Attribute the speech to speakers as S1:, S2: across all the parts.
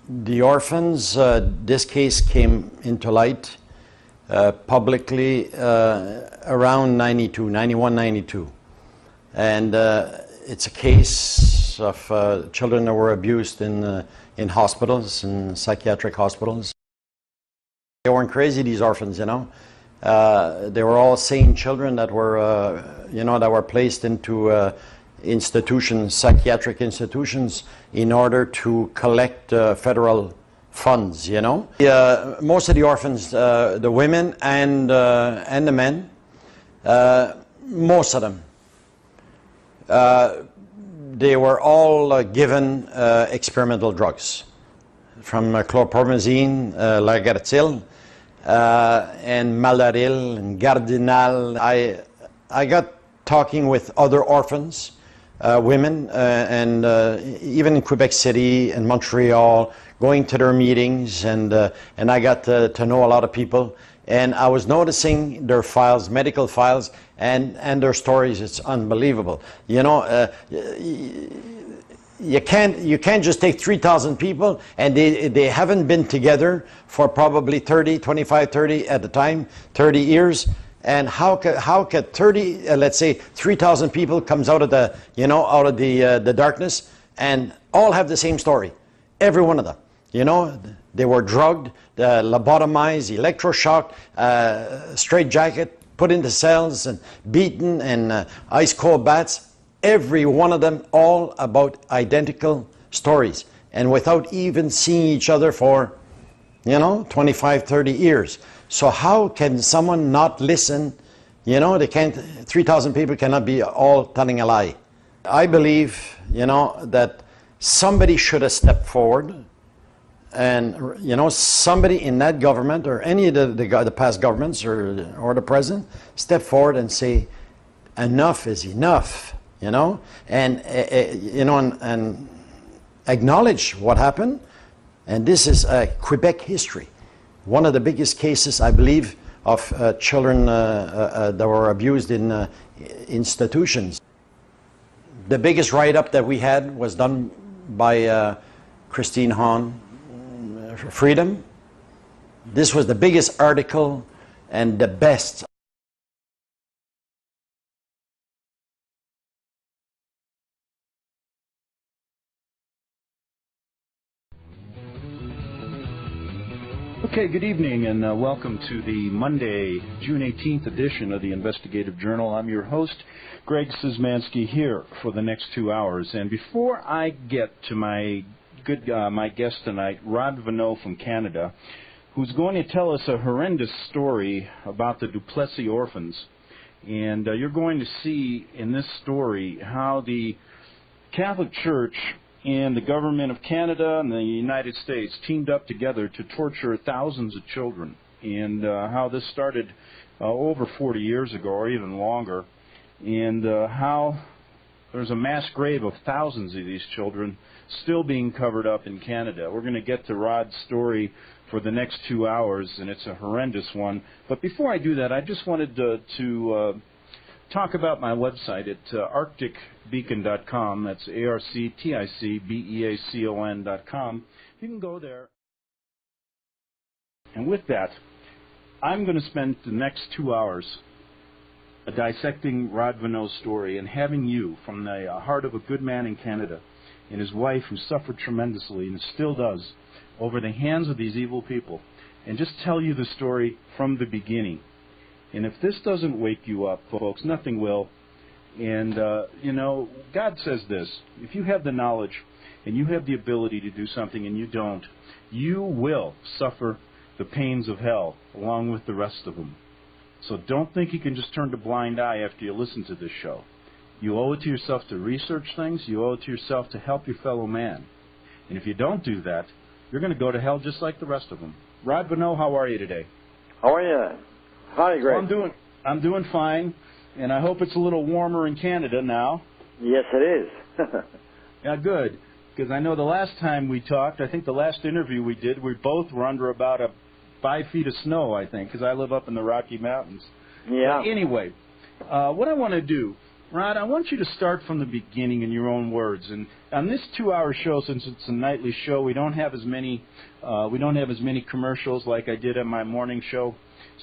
S1: The orphans, this case came into light publicly around 91, 92. And it's a case of children that were abused in hospitals, in psychiatric hospitals. They weren't crazy, these orphans, you know. They were all sane children that were, that were placed into institutions, psychiatric institutions, in order to collect federal funds, you know. Most of the orphans, the women and the men, most of them, they were all given experimental drugs, from chlorpromazine, lagertil, and maldaril and gardinal. I got talking with other orphans, women, and even in Quebec City and Montreal, going to their meetings, and I got to know a lot of people, and I was noticing their files, medical files, and their stories. It's unbelievable. You know, you can't just take 3,000 people and they haven't been together for probably 30 at the time, 30 years. And how could 30, let's say 3,000 people comes out of the, out of the darkness, and all have the same story, every one of them. You know, they were drugged, lobotomized, electroshocked, straitjacket, put into cells and beaten, and ice cold baths. Every one of them, all about identical stories, and without even seeing each other for, 25, 30 years. So how can someone not listen? They can't, 3,000 people cannot be all telling a lie. I believe, that somebody should have stepped forward, and, somebody in that government, or any of the past governments, or the president, step forward and say, enough is enough. And acknowledge what happened. And this is Quebec history. One of the biggest cases, I believe, of children that were abused in institutions. The biggest write-up that we had was done by Christine Hahn, Freedom. This was the biggest article and the best.
S2: Okay, good evening, and welcome to the Monday, June 18th edition of the Investigative Journal. I'm your host, Greg Szymanski, here for the next 2 hours. And before I get to my guest tonight, Rod Vanneau from Canada, who's going to tell us a horrendous story about the Duplessis Orphans. And you're going to see in this story how the Catholic Church and the government of Canada and the United States teamed up together to torture thousands of children, and how this started over 40 years ago, or even longer, and how there's a mass grave of thousands of these children still being covered up in Canada. We're going to get to Rod's story for the next 2 hours, and it's a horrendous one. But before I do that, I just wanted to talk about my website at arcticbeacon.com. That's ARCTICBEACON.com. You can go there. And with that, I'm going to spend the next 2 hours dissecting Rod Vanneau's story and having you, from the heart of a good man in Canada and his wife, who suffered tremendously and still does over the hands of these evil people, and just tell you the story from the beginning. And if this doesn't wake you up, folks, nothing will. And, God says this: if you have the knowledge and you have the ability to do something and you don't, you will suffer the pains of hell along with the rest of them. So don't think you can just turn a blind eye after you listen to this show. You owe it to yourself to research things. You owe it to yourself to help your fellow man. And if you don't do that, you're going to go to hell just like the rest of them. Rod Vanneau, how are you today?
S3: How are you? Hi, Greg.
S2: Well, I'm doing fine, and I hope it's a little warmer in Canada now.
S3: Yes, it is.
S2: Yeah, good, because I know the last time we talked, I think the last interview we did, we both were under about 5 feet of snow, I think, because I live up in the Rocky Mountains.
S3: Yeah.
S2: But anyway, what I want to do, Rod, I want you to start from the beginning in your own words. And on this 2-hour show, since it's a nightly show, we don't have as many commercials like I did at my morning show.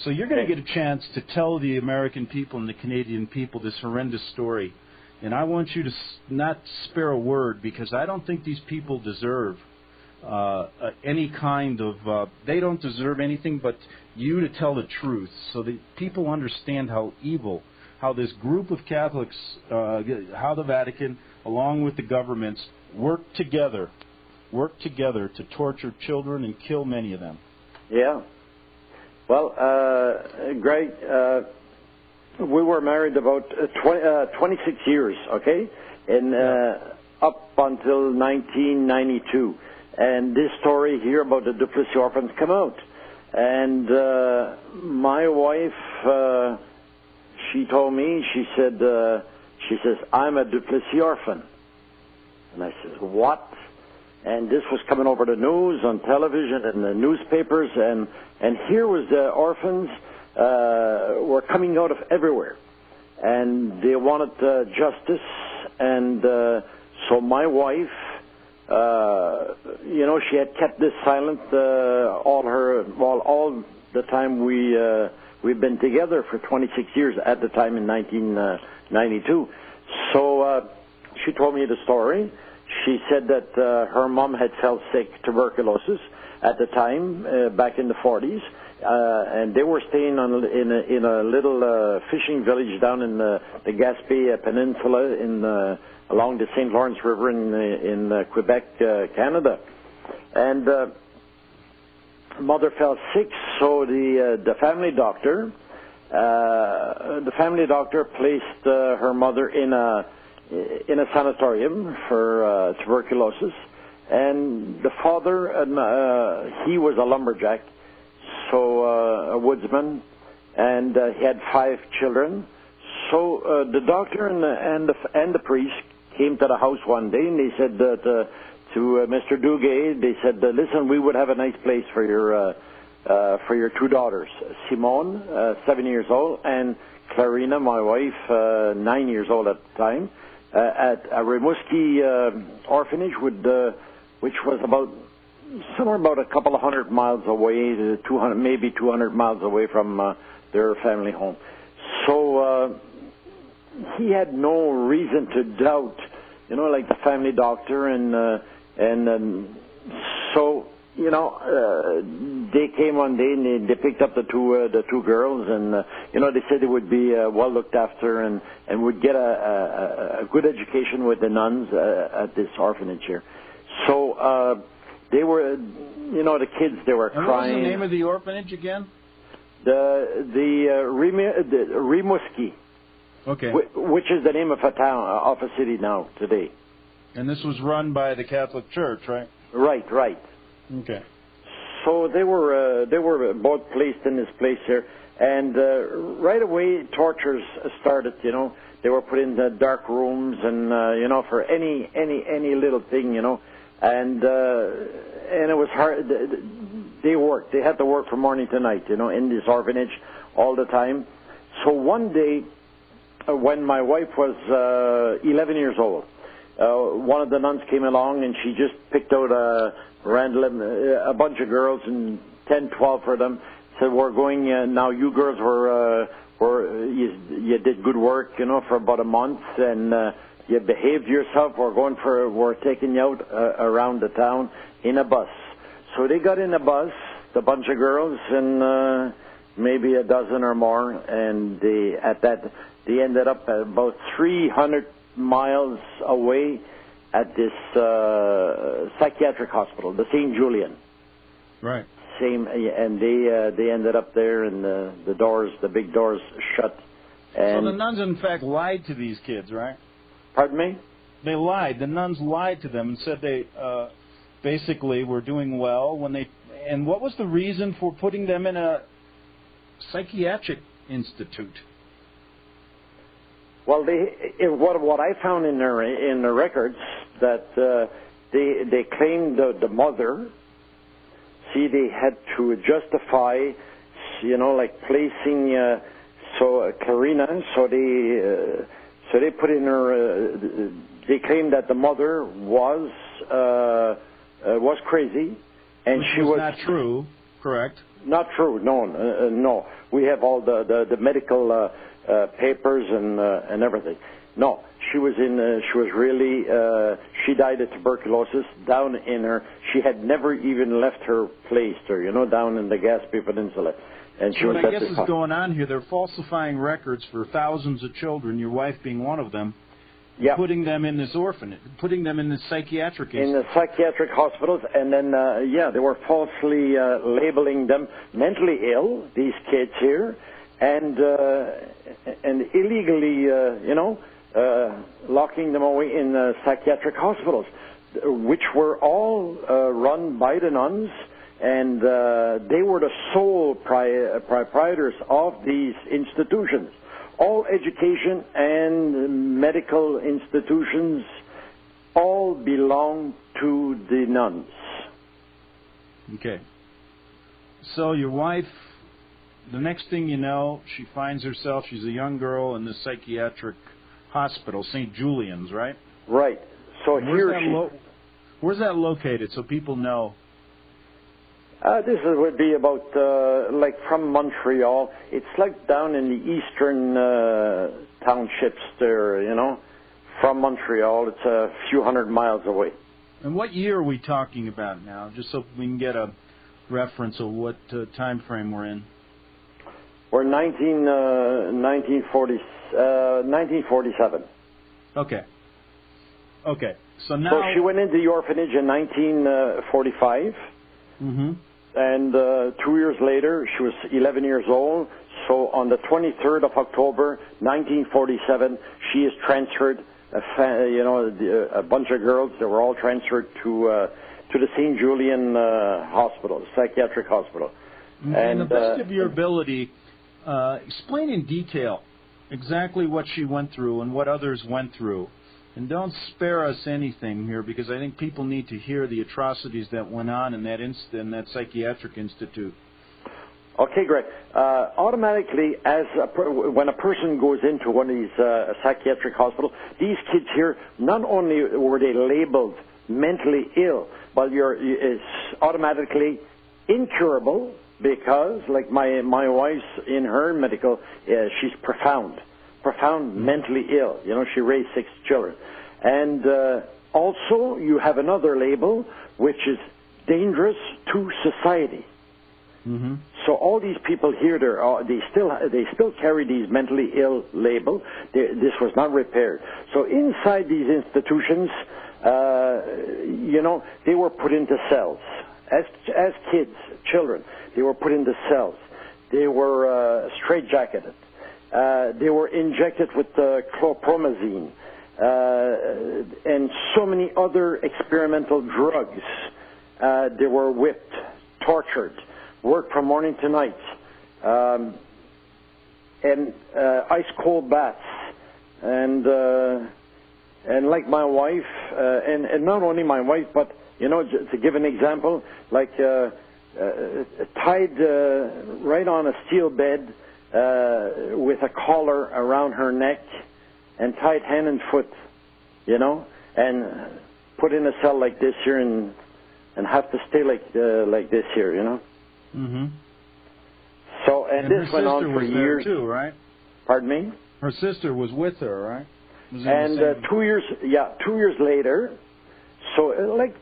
S2: So you're going to get a chance to tell the American people and the Canadian people this horrendous story. And I want you to not spare a word, because I don't think these people deserve any kind of, they don't deserve anything but you to tell the truth, so that people understand how evil, how this group of Catholics, how the Vatican, along with the governments, work together to torture children and kill many of them.
S3: Yeah. Well, Greg, we were married about 26 years, okay? And up until 1992. And this story here about the Duplessis Orphans come out. And my wife, she told me, she says, I'm a Duplessis orphan. And I said, what? And this was coming over the news, on television, and the newspapers, and here was the orphans were coming out of everywhere. And they wanted justice, and so my wife, she had kept this silent all the time we've been together for 26 years at the time in 1992. So she told me the story. She said that her mom had fell sick, tuberculosis, at the time, back in the 40s, and they were staying in a little fishing village down in the Gaspé Peninsula along the St. Lawrence River in Quebec, Canada. And mother fell sick, so the family doctor placed her mother in a sanatorium for tuberculosis, and the father, he was a lumberjack, so a woodsman, and he had 5 children. So the doctor and the priest came to the house one day, and they said to Mr. Duguay, they said, listen, we would have a nice place for your 2 daughters, Simone, 7 years old, and Clarina, my wife, 9 years old at the time, at a Rimouski orphanage, which was somewhere about a couple of 100 miles away, 200, maybe 200 miles away from their family home. So he had no reason to doubt, like the family doctor, and so they came one day and they picked up the two girls, and they said they would be well looked after and would get a good education with the nuns at this orphanage here. So they were, the kids, they were crying.
S2: What was the name of the orphanage again?
S3: The Rimouski.
S2: Okay.
S3: Which is the name of a town, of a city now today.
S2: And this was run by the Catholic Church, right?
S3: Right.
S2: Okay.
S3: So they were both placed in this place here, and right away tortures started. They were put in the dark rooms, and for any little thing, and it was hard. They worked. They had to work from morning to night, in this orphanage all the time. So one day, when my wife was 11 years old, one of the nuns came along, and she just picked out a bunch of girls, and 10, 12 for them. Said, "We're going now. You girls you did good work, for about a month, and you behaved yourself. We're taking you out around the town in a bus." So they got in a bus, the bunch of girls, and maybe a dozen or more, and they ended up about 300 miles away at this psychiatric hospital, the St. Julian.
S2: Right.
S3: And they ended up there, and the big doors shut. And
S2: so the nuns, in fact, lied to these kids, right?
S3: Pardon me?
S2: They lied. The nuns lied to them and said they basically were doing well when they. And what was the reason for putting them in a psychiatric institute? Well,
S3: what I found in the records that they claimed the mother. See, they had to justify, like placing Clarina. So they put in her. They claimed that the mother was crazy, and
S2: Which
S3: she was
S2: not true. Correct.
S3: Not true. No, no. We have all the medical papers and everything. No, she was really. She died of tuberculosis down in her. She had never even left her place there, down in the Gaspé Peninsula. And she
S2: what
S3: was
S2: I guess is going on here, they're falsifying records for thousands of children, your wife being one of them,
S3: yeah.
S2: Putting them in this orphanage, putting them in this psychiatric institute.
S3: In the psychiatric hospitals, and then, they were falsely labeling them mentally ill, these kids here, and illegally, locking them away in psychiatric hospitals, which were all run by the nuns, and they were the sole proprietors of these institutions. All education and medical institutions all belong to the nuns.
S2: Okay. So your wife, the next thing you know, she finds herself, she's a young girl in the psychiatric hospital, St. Julian's, right?
S3: Right. So
S2: where's that located so people know?
S3: This would be about, from Montreal. It's like down in the eastern townships there, From Montreal, it's a few hundred miles away.
S2: And what year are we talking about now, just so we can get a reference of what time frame we're in?
S3: We're 1947.
S2: Okay. So now...
S3: So she went into the orphanage in 1945.
S2: Mm-hmm.
S3: And 2 years later, she was 11 years old. So on the 23rd of October, 1947, she is transferred. A bunch of girls, they were all transferred to the St. Julian Hospital, psychiatric hospital.
S2: Mm-hmm. And the best of your ability, explain in detail exactly what she went through and what others went through. And don't spare us anything here, because I think people need to hear the atrocities that went on in that psychiatric institute.
S3: Okay, great. Automatically, when a person goes into one of these psychiatric hospitals, these kids here, not only were they labeled mentally ill, but it's automatically incurable, because, like my wife's in her medical, she's profound mentally ill. She raised 6 children. And also you have another label, which is dangerous to society.
S2: Mm-hmm.
S3: So all these people here, they still carry these mentally ill label. This was not repaired. So inside these institutions, they were put into cells. As kids, children, they were put into cells. They were straitjacketed. They were injected with chlorpromazine and so many other experimental drugs. They were whipped, tortured, worked from morning to night, and ice cold baths, and like my wife, and not only my wife, but to give an example, like tied right on a steel bed. With a collar around her neck and tied hand and foot, and put in a cell like this here and have to stay like this here,
S2: Mm-hmm.
S3: So, and this went on for years.
S2: Too, right?
S3: Pardon me?
S2: Her sister was with her, right?
S3: And 2 years later, so like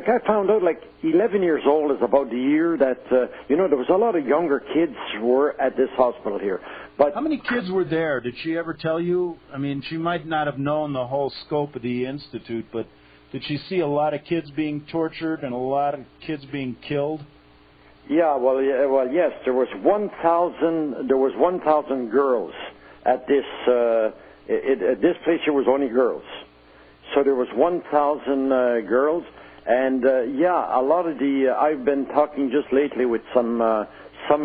S3: I found out, 11 years old is about the year that, there was a lot of younger kids were at this hospital here. But
S2: how many kids were there? Did she ever tell you? I mean, she might not have known the whole scope of the institute, but did she see a lot of kids being tortured and a lot of kids being killed?
S3: Yeah, well, yes. There was 1,000 girls at this. At this place, there was only girls. So there was 1,000 girls. And, a lot of I've been talking just lately with some of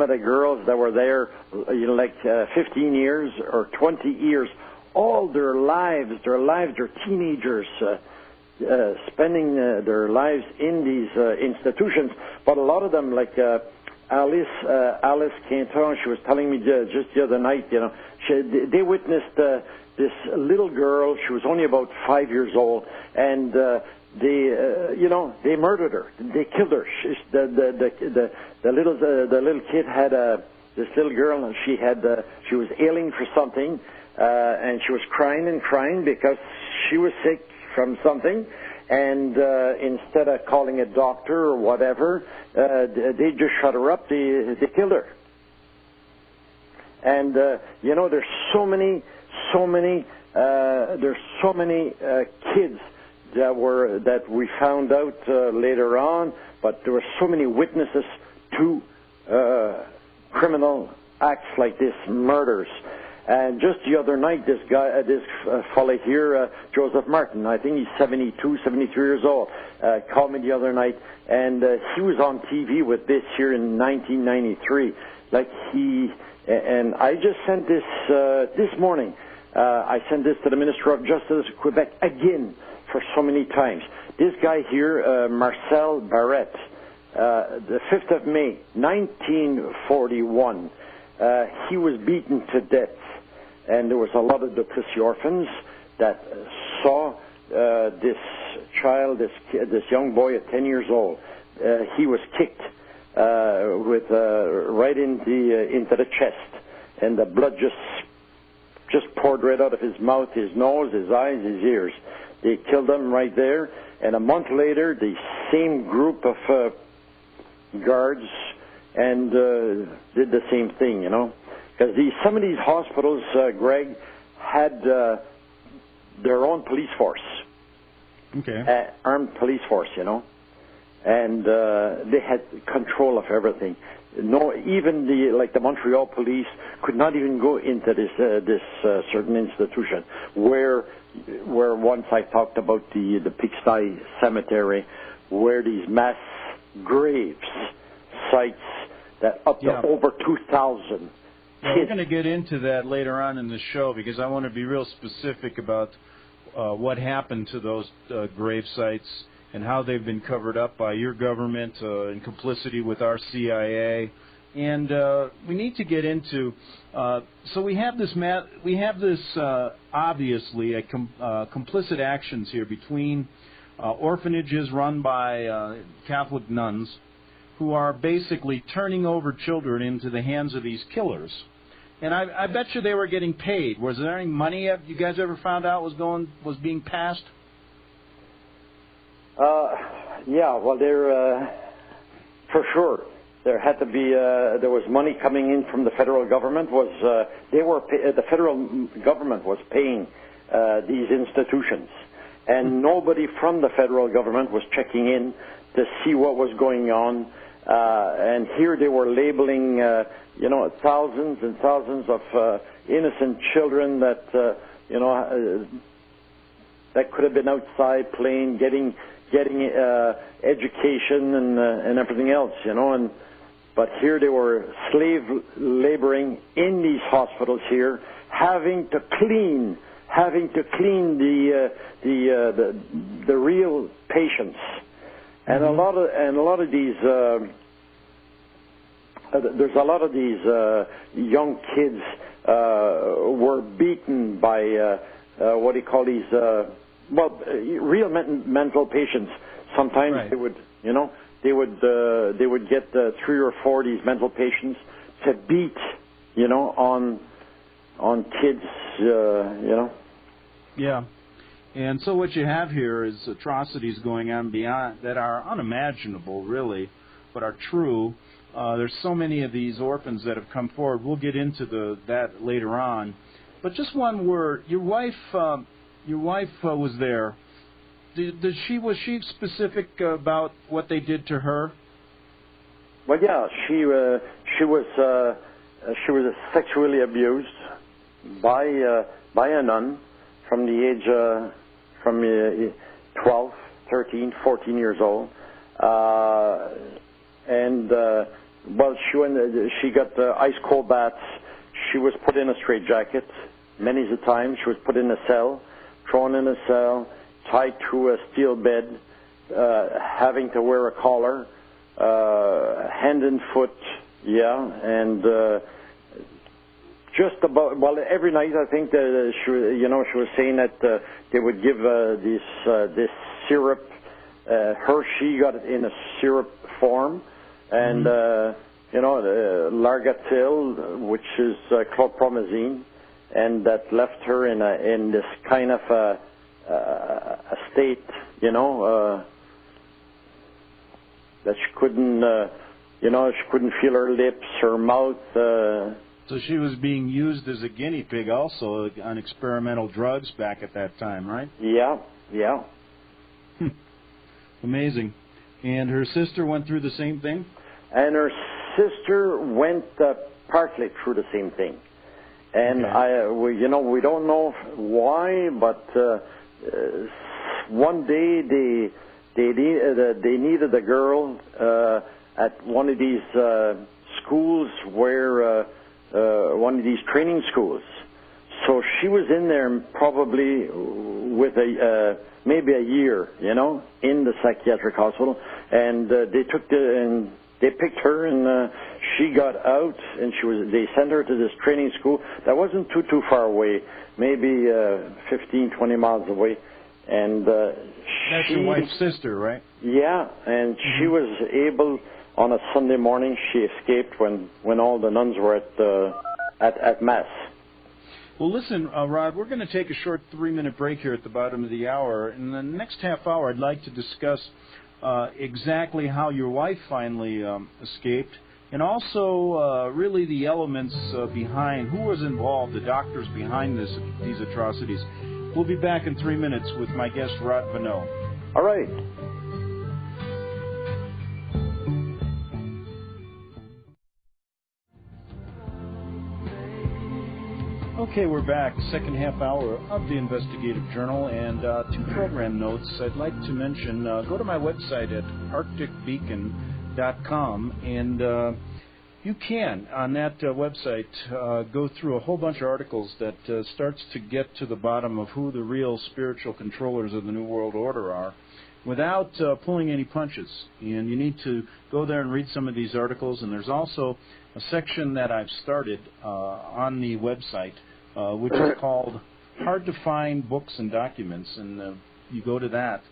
S3: the girls that were there, 15 years or 20 years, all their lives, they're teenagers, spending their lives in these institutions. But a lot of them, Alice Quinton, she was telling me just the other night, you know, they witnessed this little girl. She was only about 5 years old, and they murdered her. They killed her. The little kid had this little girl, and she was ailing for something, and she was crying because she was sick from something. And instead of calling a doctor or whatever, they just shut her up. They killed her. And there's so many kids that we found out later on, but there were so many witnesses to criminal acts like this, murders. And just the other night, this fellow here, Joseph Martin, I think he's 72, 73 years old, called me the other night, and he was on TV with this here in 1993. And I just sent this morning. I sent this to the Minister of Justice of Quebec again for so many times. This guy here, Marcel Barrette, the 5th of May, 1941, he was beaten to death. And there was a lot of Duplessis Orphans that saw this child, this young boy at 10 years old. He was kicked right into the chest, and the blood just poured right out of his mouth, his nose, his eyes, his ears. They killed him right there, and a month later, the same group of guards and did the same thing, you know. Because some of these hospitals, Greg, had their own police force.
S2: Okay.
S3: Armed police force, you know. And they had control of everything. No, even the Montreal police could not even go into this certain institution where once I talked about the Pigsty Cemetery, where these mass graves sites that up to over 2,000.
S2: Well, we're going to get into that later on in the show because I want to be real specific about what happened to those grave sites and how they've been covered up by your government in complicity with our CIA. And we need to get into. So we have this. Obviously complicit actions here between orphanages run by Catholic nuns, who are basically turning over children into the hands of these killers. And I bet you they were getting paid. Was there any money you guys ever found out was being passed?
S3: Yeah, well, for sure. There had to be, there was money coming in from the federal government. The federal government was paying these institutions. And nobody from the federal government was checking in to see what was going on. And here they were labeling, thousands and thousands of innocent children that, that could have been outside playing, getting education and everything else, but here they were slave laboring in these hospitals here, having to clean the real patients. And a lot of these, there's a lot of these young kids were beaten by what do you call these? Real mental patients. Sometimes right. They would get 3 or 4 of these mental patients to beat, on kids,
S2: Yeah. And so what you have here is atrocities going on beyond that are unimaginable, really, but are true. There's so many of these orphans that have come forward. We'll get into that later on. But just one word. Your wife was there. Was she specific about what they did to her?
S3: Well, yeah, she was sexually abused by a nun from the age from 12, 13, 14 years old, she got ice cold baths. She was put in a straitjacket many a time. She was put in a cell, thrown in a cell, tied to a steel bed, having to wear a collar, hand and foot Yeah, and just about, well, every night I think that she was saying that they would give this syrup. She got it in a syrup form, and Largatil, which is chlorpromazine, and that left her in this kind of a state, that she couldn't, she couldn't feel her lips, her mouth.
S2: So she was being used as a guinea pig also on experimental drugs back at that time, right?
S3: Yeah.
S2: Amazing. And her sister went through the same thing?
S3: And her sister went partly through the same thing. And
S2: okay.
S3: We don't know why, but one day they needed a girl at one of these schools where one of these training schools. So she was in there probably with maybe a year, in the psychiatric hospital, and they picked her, and she got out, and they sent her to this training school that wasn't too far away, maybe 15, 20 miles away, and
S2: that's your wife's sister, right?
S3: Yeah, and she was able, on a Sunday morning, she escaped when all the nuns were at Mass.
S2: Well, listen, Rod, we're going to take a short 3-minute break here at the bottom of the hour. In the next half hour, I'd like to discuss exactly how your wife finally escaped, and also really the elements behind, who was involved, the doctors behind these atrocities. We'll be back in 3 minutes with my guest, Rod Vanneau.
S3: All right.
S2: Okay, we're back, second half hour of the Investigative Journal, and 2 program notes. I'd like to mention, go to my website at arcticbeacon.com, and you can, on that website, go through a whole bunch of articles that starts to get to the bottom of who the real spiritual controllers of the New World Order are, without pulling any punches. And you need to go there and read some of these articles, and there's also a section that I've started on the website, which is called Hard to Find Books and Documents, and you go to that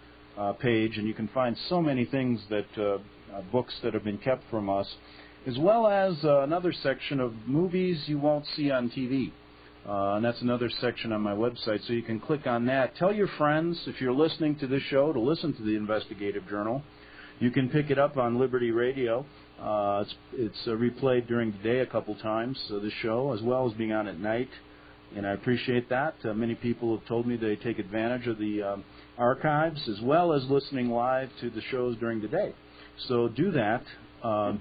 S2: page and you can find so many things that books that have been kept from us, as well as another section of movies you won't see on TV. And that's another section on my website, so you can click on that. Tell your friends, if you're listening to this show, to listen to the Investigative Journal. You can pick it up on Liberty Radio. It's replayed during the day a couple times, this show, as well as being on at night, and I appreciate that. Many people have told me they take advantage of the archives, as well as listening live to the shows during the day. So do that. You're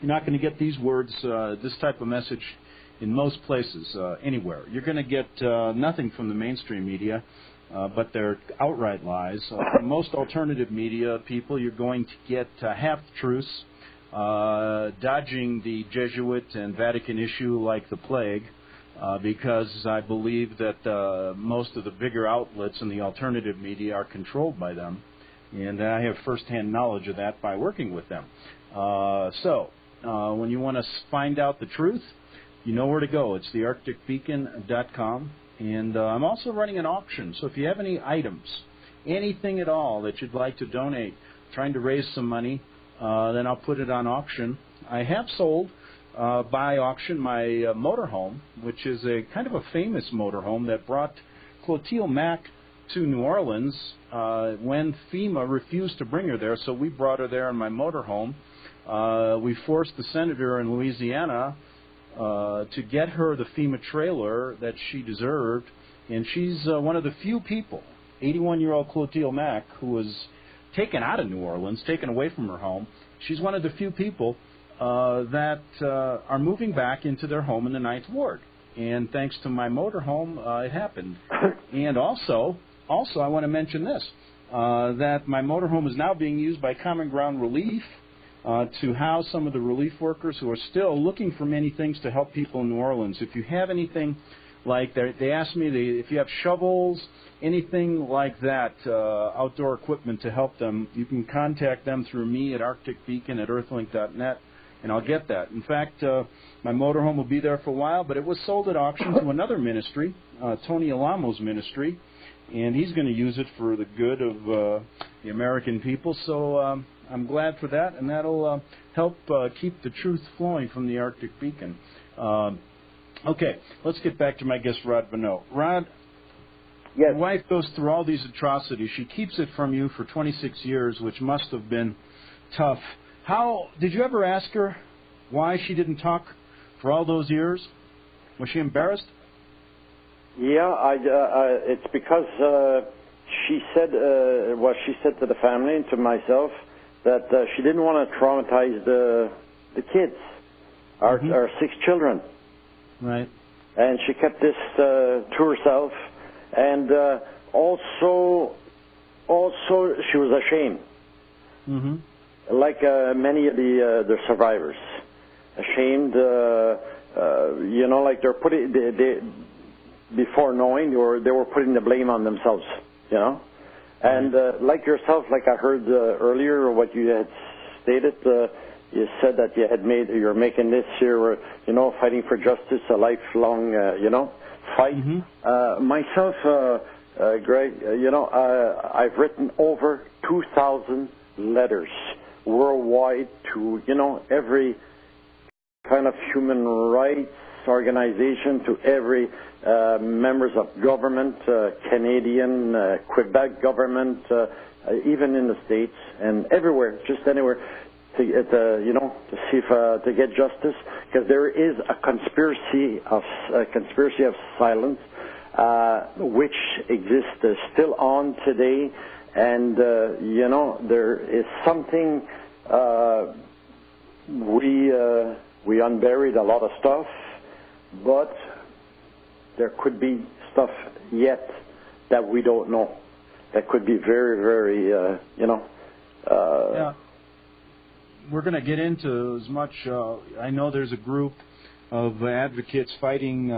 S2: not going to get these words, this type of message, in most places, anywhere. You're going to get nothing from the mainstream media, but they're outright lies. From most alternative media people, you're going to get half-truths, dodging the Jesuit and Vatican issue like the plague, because I believe that most of the bigger outlets in the alternative media are controlled by them, and I have first-hand knowledge of that by working with them. So when you want to find out the truth, you know where to go. It's thearcticbeacon.com, and I'm also running an auction. So if you have any items, anything at all that you'd like to donate, trying to raise some money, then I'll put it on auction. I have sold by auction my motorhome, which is a kind of a famous motorhome that brought Clotilde Mack to New Orleans when FEMA refused to bring her there, so we brought her there in my motorhome. We forced the senator in Louisiana to get her the FEMA trailer that she deserved, and she's one of the few people, 81-year-old Clotilde Mack, who was taken out of New Orleans, taken away from her home. She's one of the few people that are moving back into their home in the 9th Ward. And thanks to my motorhome, it happened. And also I want to mention this, that my motorhome is now being used by Common Ground Relief to house some of the relief workers who are still looking for many things to help people in New Orleans. If you have anything like that, they asked me if you have shovels, anything like that, outdoor equipment to help them, you can contact them through me at arcticbeacon@earthlink.net. and I'll get that. In fact, my motorhome will be there for a while, but it was sold at auction to another ministry, Tony Alamo's ministry, and he's going to use it for the good of the American people. So I'm glad for that, and that'll help keep the truth flowing from the Arctic Beacon. Okay, let's get back to my guest, Rod Vanneau. Rod,
S3: yes.
S2: Your wife goes through all these atrocities. She keeps it from you for 26 years, which must have been tough. How did you ever ask her why she didn't talk for all those years? Was she embarrassed?
S3: Yeah, it's because she said she said to the family and to myself that she didn't want to traumatize the kids, our 6 children.
S2: Right.
S3: And she kept this to herself, and also she was ashamed.
S2: Mm-hmm.
S3: Like many of the survivors, ashamed. Like they're putting before knowing, they were putting the blame on themselves. And like yourself, like I heard earlier, what you had stated. You said that you're making this here, fighting for justice, a lifelong, fight.
S2: Mm-hmm.
S3: Myself, Greg, I've written over 2,000 letters worldwide to, every kind of human rights organization, to every members of government, Canadian, Quebec government, even in the States and everywhere, just anywhere. To see if to get justice, because there is a conspiracy of silence, which exists still on today, and there is something we unburied a lot of stuff, but there could be stuff yet that we don't know. That could be very, very,
S2: yeah. We're going to get into as much. I know there's a group of advocates fighting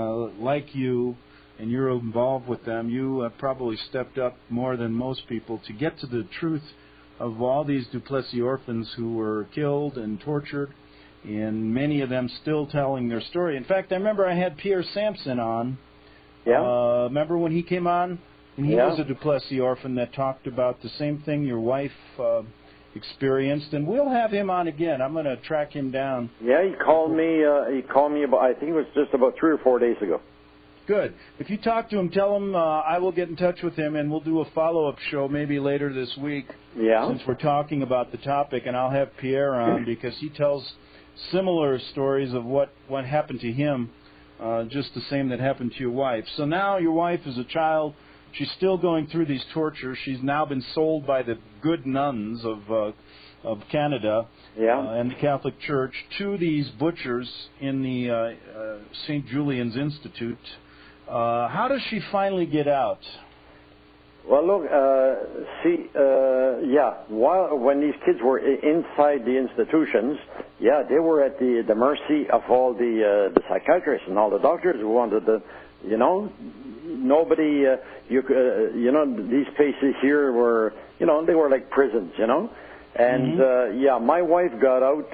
S2: like you, and you're involved with them. You have probably stepped up more than most people to get to the truth of all these Duplessis orphans who were killed and tortured, and many of them still telling their story. In fact, I remember I had Pierre Sampson on.
S3: Yeah.
S2: Remember when he came on? And he was a Duplessis orphan that talked about the same thing your wife experienced, and we'll have him on again. I'm going to track him down.
S3: Yeah, he called me about, I think it was just about 3 or 4 days ago.
S2: Good. If you talk to him, tell him I will get in touch with him, and we'll do a follow-up show maybe later this week.
S3: Yeah.
S2: Since we're talking about the topic, and I'll have Pierre on because he tells similar stories of what happened to him, just the same that happened to your wife. So now your wife is a child. She's still going through these tortures. She's now been sold by the good nuns of Canada and the Catholic Church to these butchers in the St. Julian's Institute. How does she finally get out?
S3: Well, look, when these kids were inside the institutions, they were at the mercy of all the psychiatrists and all the doctors who wanted to, nobody, these places here were, they were like prisons, And, my wife got out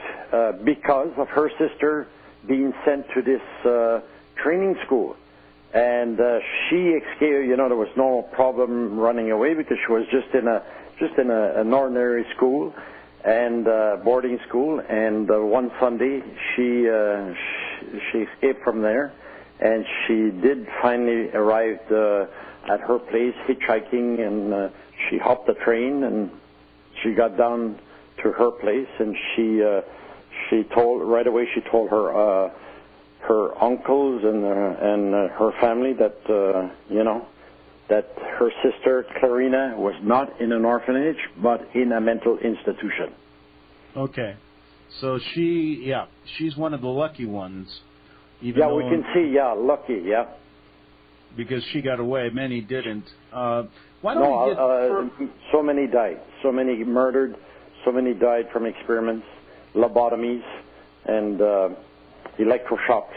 S3: because of her sister being sent to this training school. And she escaped, there was no problem running away because she was just in an ordinary school and boarding school. And one Sunday she escaped from there. And she did finally arrive at her place hitchhiking, and she hopped the train and she got down to her place, and she told right away. She told her uncles and her family that that her sister Clarina was not in an orphanage but in a mental institution.
S2: Okay, so she's one of the lucky ones.
S3: We can see, lucky,
S2: because she got away. Many didn't. Why don't we get
S3: so many died. So many murdered. So many died from experiments, lobotomies, and electroshocks.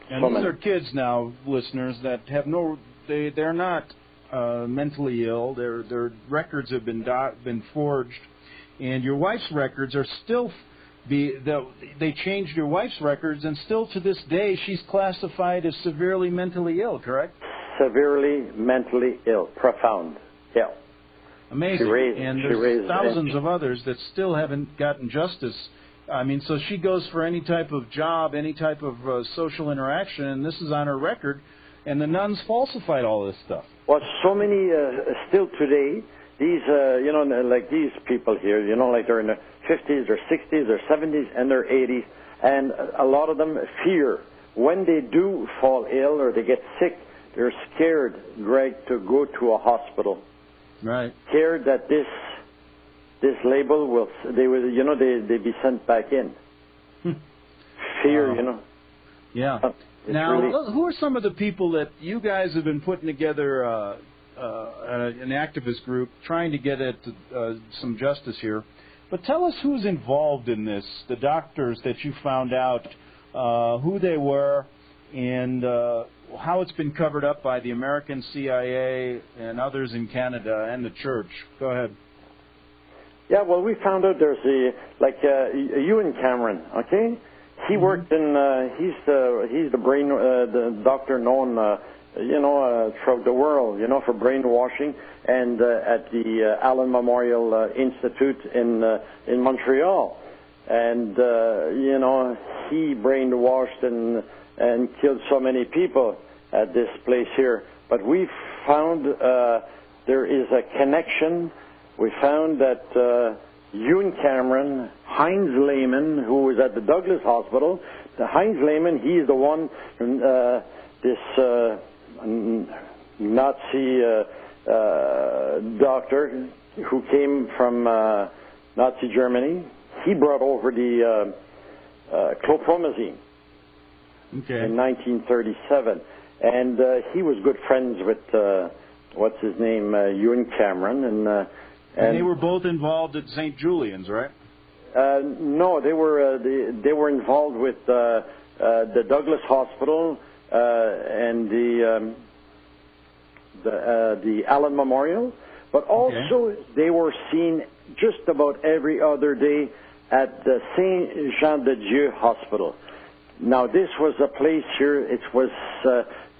S2: And these are kids now, listeners, that have they're not mentally ill. Their records have been forged, and your wife's records are still they changed your wife's records, and still to this day she's classified as severely mentally ill, correct?
S3: Severely mentally ill, profound, yeah.
S2: Amazing. And there's thousands of others that still haven't gotten justice. I mean, so she goes for any type of job, any type of social interaction, and this is on her record, and the nuns falsified all this stuff.
S3: Well, so many, still today, these, like these people here, like they're in their 50s, their 60s, their 70s, and their 80s, and a lot of them fear. When they do fall ill or they get sick, they're scared, Greg, to go to a hospital.
S2: Right.
S3: Scared that this label they'd be sent back in. Fear,
S2: Yeah. Now, really... who are some of the people that you guys have been putting together an activist group trying to get at some justice here? But tell us who's involved in this, the doctors that you found out, who they were, and how it's been covered up by the American CIA and others in Canada and the church. Go ahead.
S3: Yeah, well, we found out there's Ewan Cameron, okay? He worked in, he's the brain, the doctor known, throughout the world, for brainwashing, and at the Allen Memorial Institute in Montreal. And, he brainwashed and killed so many people at this place here. But we found there is a connection. We found that Ewan Cameron, Heinz Lehman, who was at the Douglas Hospital, the Heinz Lehman, he's the one, this Nazi doctor who came from Nazi Germany. He brought over the chlorpromazine in 1937. And he was good friends with, what's his name, Ewan Cameron. And
S2: they were both involved at St. Julian's, right?
S3: No, they were involved with the Douglas Hospital and the Allen Memorial, but also they were seen just about every other day at the Saint Jean de Dieu Hospital. Now, this was a place here. It was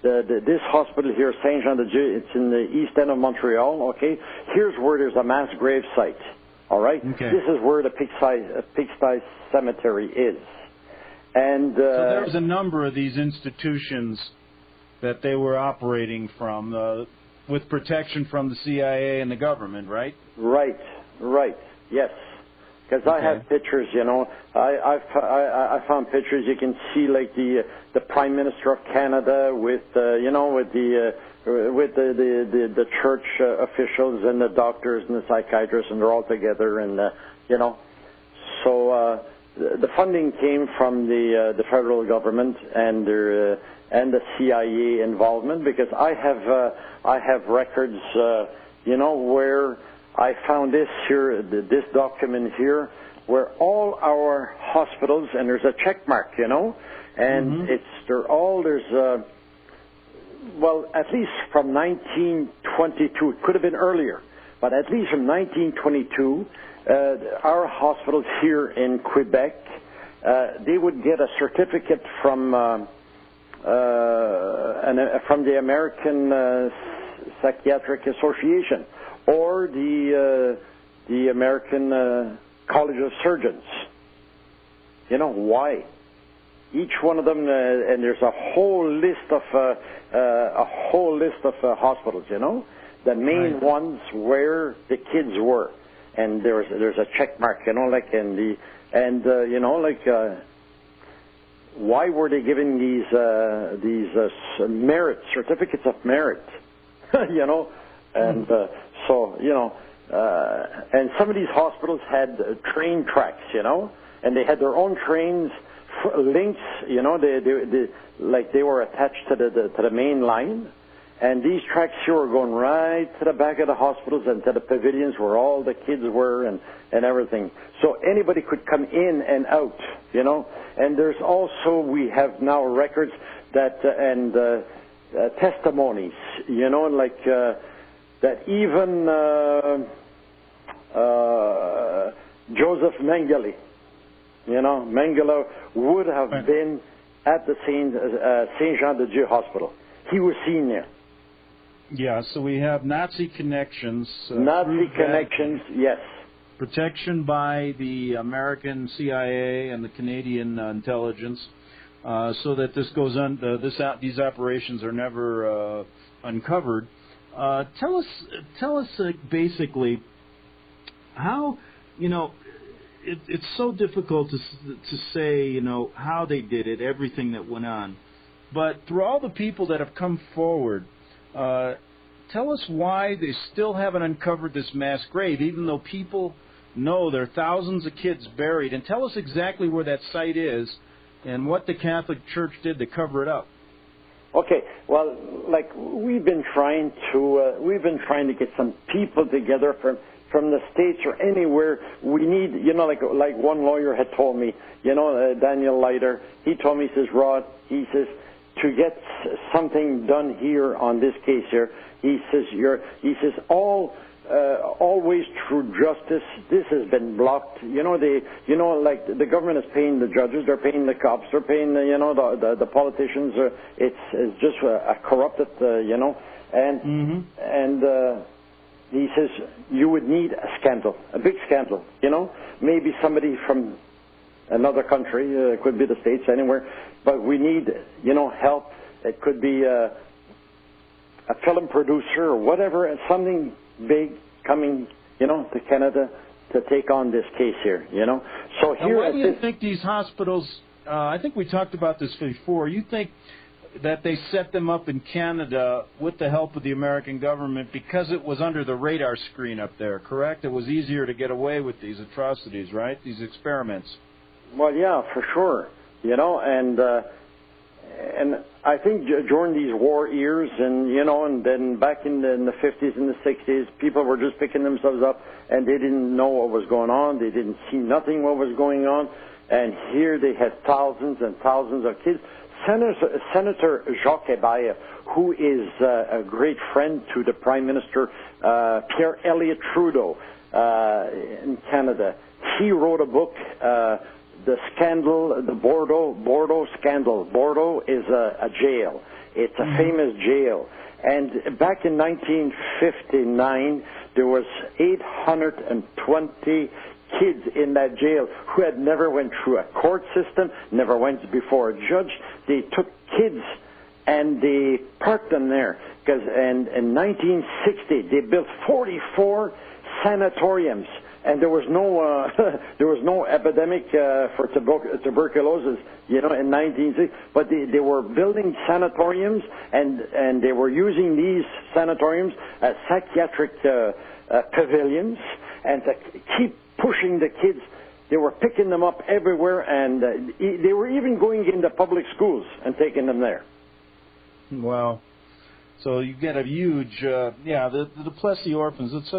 S3: this hospital here, Saint Jean de Dieu. It's in the east end of Montreal. Okay, here's where there's a mass grave site. All right, this is where the Pigsty Cemetery is. And
S2: so there was a number of these institutions that they were operating from with protection from the CIA and the government, right? Right.
S3: Yes. Because I have pictures, I found pictures. You can see like the Prime Minister of Canada with the church officials and the doctors and the psychiatrists, and they're all together, and So the funding came from the federal government and the CIA involvement, because I have records, where I found this here, this document here, where all our hospitals, and there's a check mark, and there's at least from 1922, it could have been earlier, but at least from 1922, our hospitals here in Quebec, they would get a certificate from the American Psychiatric Association, or the American College of Surgeons. Why? Each one of them, and there's a whole list of hospitals. The main ones where the kids were, and there's a check mark. Why were they giving these merit certificates of merit? And and some of these hospitals had train tracks, and they had their own trains, links, they were attached to the main line, and these tracks here were going right to the back of the hospitals and to the pavilions where all the kids were and everything. So anybody could come in and out, And there's also, we have now records that testimonies, that even Joseph Mengele, You know, Mengele would have been at the Saint Jean de Dieu Hospital. He was seen there.
S2: Yeah, so we have Nazi connections.
S3: Nazi connections, yes.
S2: Protection by the American CIA and the Canadian intelligence, so that this goes on. These operations are never uncovered. Tell us basically how, you know, it's so difficult to say, you know, how they did it, everything that went on. But through all the people that have come forward, tell us why they still haven't uncovered this mass grave, even though people know there are thousands of kids buried. And tell us exactly where that site is and what the Catholic Church did to cover it up.
S3: Okay, well, like we've been trying to get some people together from the States or anywhere. We need, you know, like one lawyer had told me, you know, Daniel Leiter, he told me, he says, Rod, he says, to get something done here on this case here, he says, always through justice, this has been blocked. You know, like the government is paying the judges, they're paying the cops, they're paying the politicians. It's just a corrupted, you know, and he says you would need a scandal, a big scandal. You know, maybe somebody from another country, it could be the States, anywhere, but we need, you know, help. It could be a film producer or whatever, and something big coming, you know, to Canada to take on this case here, you know. So here,
S2: now, why do you think these hospitals? I think we talked about this before. You think that they set them up in Canada with the help of the American government because it was under the radar screen up there, correct? It was easier to get away with these atrocities, right? These experiments.
S3: Well, yeah, for sure. You know, and I think during these war years, and you know, and then back in the 50s and the 60s, people were just picking themselves up, and they didn't know what was going on. They didn't see nothing what was going on, and here they had thousands and thousands of kids. Senator Jacques Hébert, who is a great friend to the Prime Minister Pierre Elliott Trudeau in Canada, he wrote a book. The scandal, the Bordeaux scandal. Bordeaux is a jail. It's a famous jail. And back in 1959, there was 820 kids in that jail who had never went through a court system, never went before a judge. They took kids and they parked them there. And in 1960, they built 44 sanatoriums. And there was no epidemic for tuberculosis, you know, in 1960. But they were building sanatoriums, and they were using these sanatoriums as psychiatric pavilions, and to keep pushing the kids. They were picking them up everywhere, and they were even going into public schools and taking them there.
S2: Wow. So you get a huge, the Duplessis Orphans. It's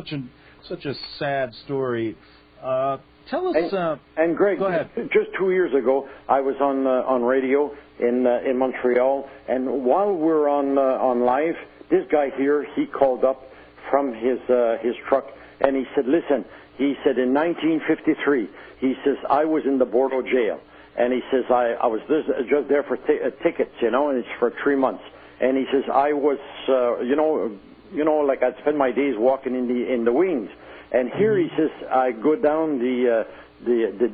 S2: such a sad story. Tell us.
S3: And Greg,
S2: go ahead.
S3: Just 2 years ago, I was on radio in Montreal, and while we were on live, this guy here, he called up from his truck, and he said, "Listen," he said, "in 1953, he says I was in the Bordeaux jail, and he says I was just there for tickets, you know, and it's for 3 months, and he says I was, you know, like I'd spend my days walking in the wings. And here he says I go down the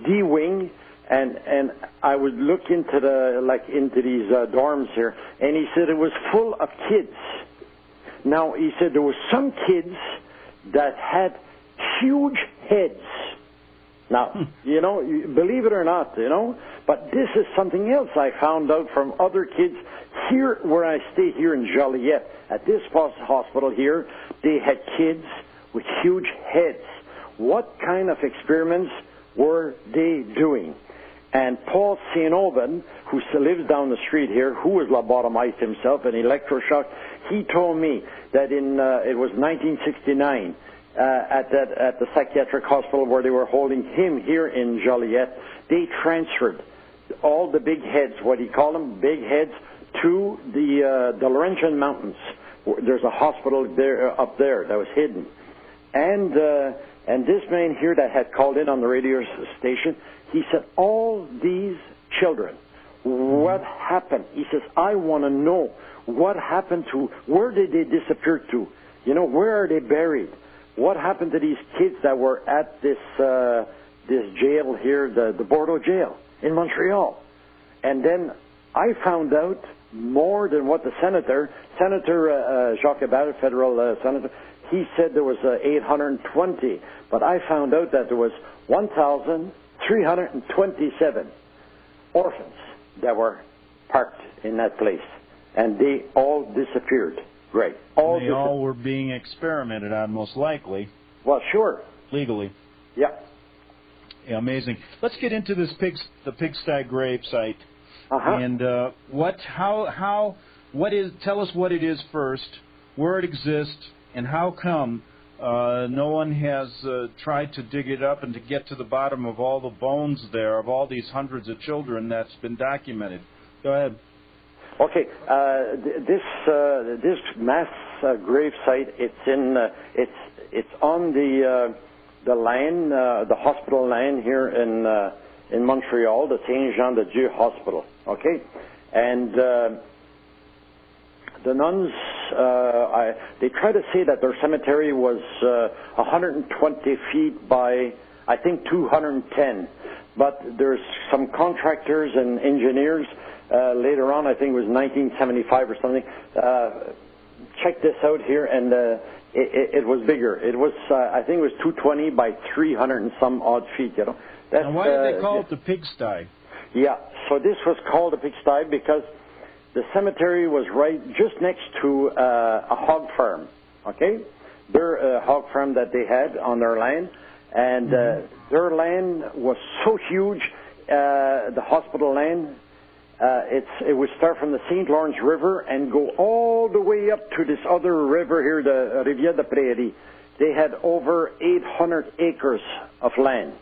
S3: D wing, and I would look into these dorms here, and he said it was full of kids. Now he said there was some kids that had huge heads. Now, you know, believe it or not, you know, but this is something else I found out from other kids here where I stay here in Joliet. At this hospital here, they had kids with huge heads. What kind of experiments were they doing? And Paul St. Oben, who lives down the street here, who was lobotomized himself, an electroshock, he told me that it was 1969, at the psychiatric hospital where they were holding him here in Joliet, they transferred all the big heads, what he called them, big heads, to the Laurentian Mountains. There's a hospital there up there that was hidden, and And this man here that had called in on the radio station, he said, all these children, what happened? He says, I want to know what happened to, where did they disappear to? You know, where are they buried? What happened to these kids that were at this this jail here, the Bordeaux jail in Montreal? And then I found out more than what the Senator Jacques Hébert, federal senator, he said there was 820, but I found out that there was 1,327 orphans that were parked in that place, and they all disappeared. Great.
S2: They all were being experimented on, most likely.
S3: Well, sure.
S2: Legally.
S3: Yeah.
S2: Yeah, amazing. Let's get into this the pigsty grave site. And tell us what it is first, where it exists, and how come no one has tried to dig it up and to get to the bottom of all the bones there, of all these hundreds of children that's been documented. Go ahead.
S3: Okay, this mass grave site, it's on the land, the hospital land here in Montreal, the Saint Jean de Dieu Hospital. Okay, and the nuns, they try to say that their cemetery was 120 feet by, I think, 210. But there's some contractors and engineers later on, I think it was 1975 or something, check this out here, and it was bigger. It was, I think it was 220 by 300 and some odd feet, you know.
S2: And why did they call it the pigsty?
S3: Yeah, so this was called a pigsty because the cemetery was right just next to a hog farm, okay? Their hog farm that they had on their land, and their land was so huge, the hospital land, it would start from the St. Lawrence River and go all the way up to this other river here, the Rivière de Prairie. They had over 800 acres of land,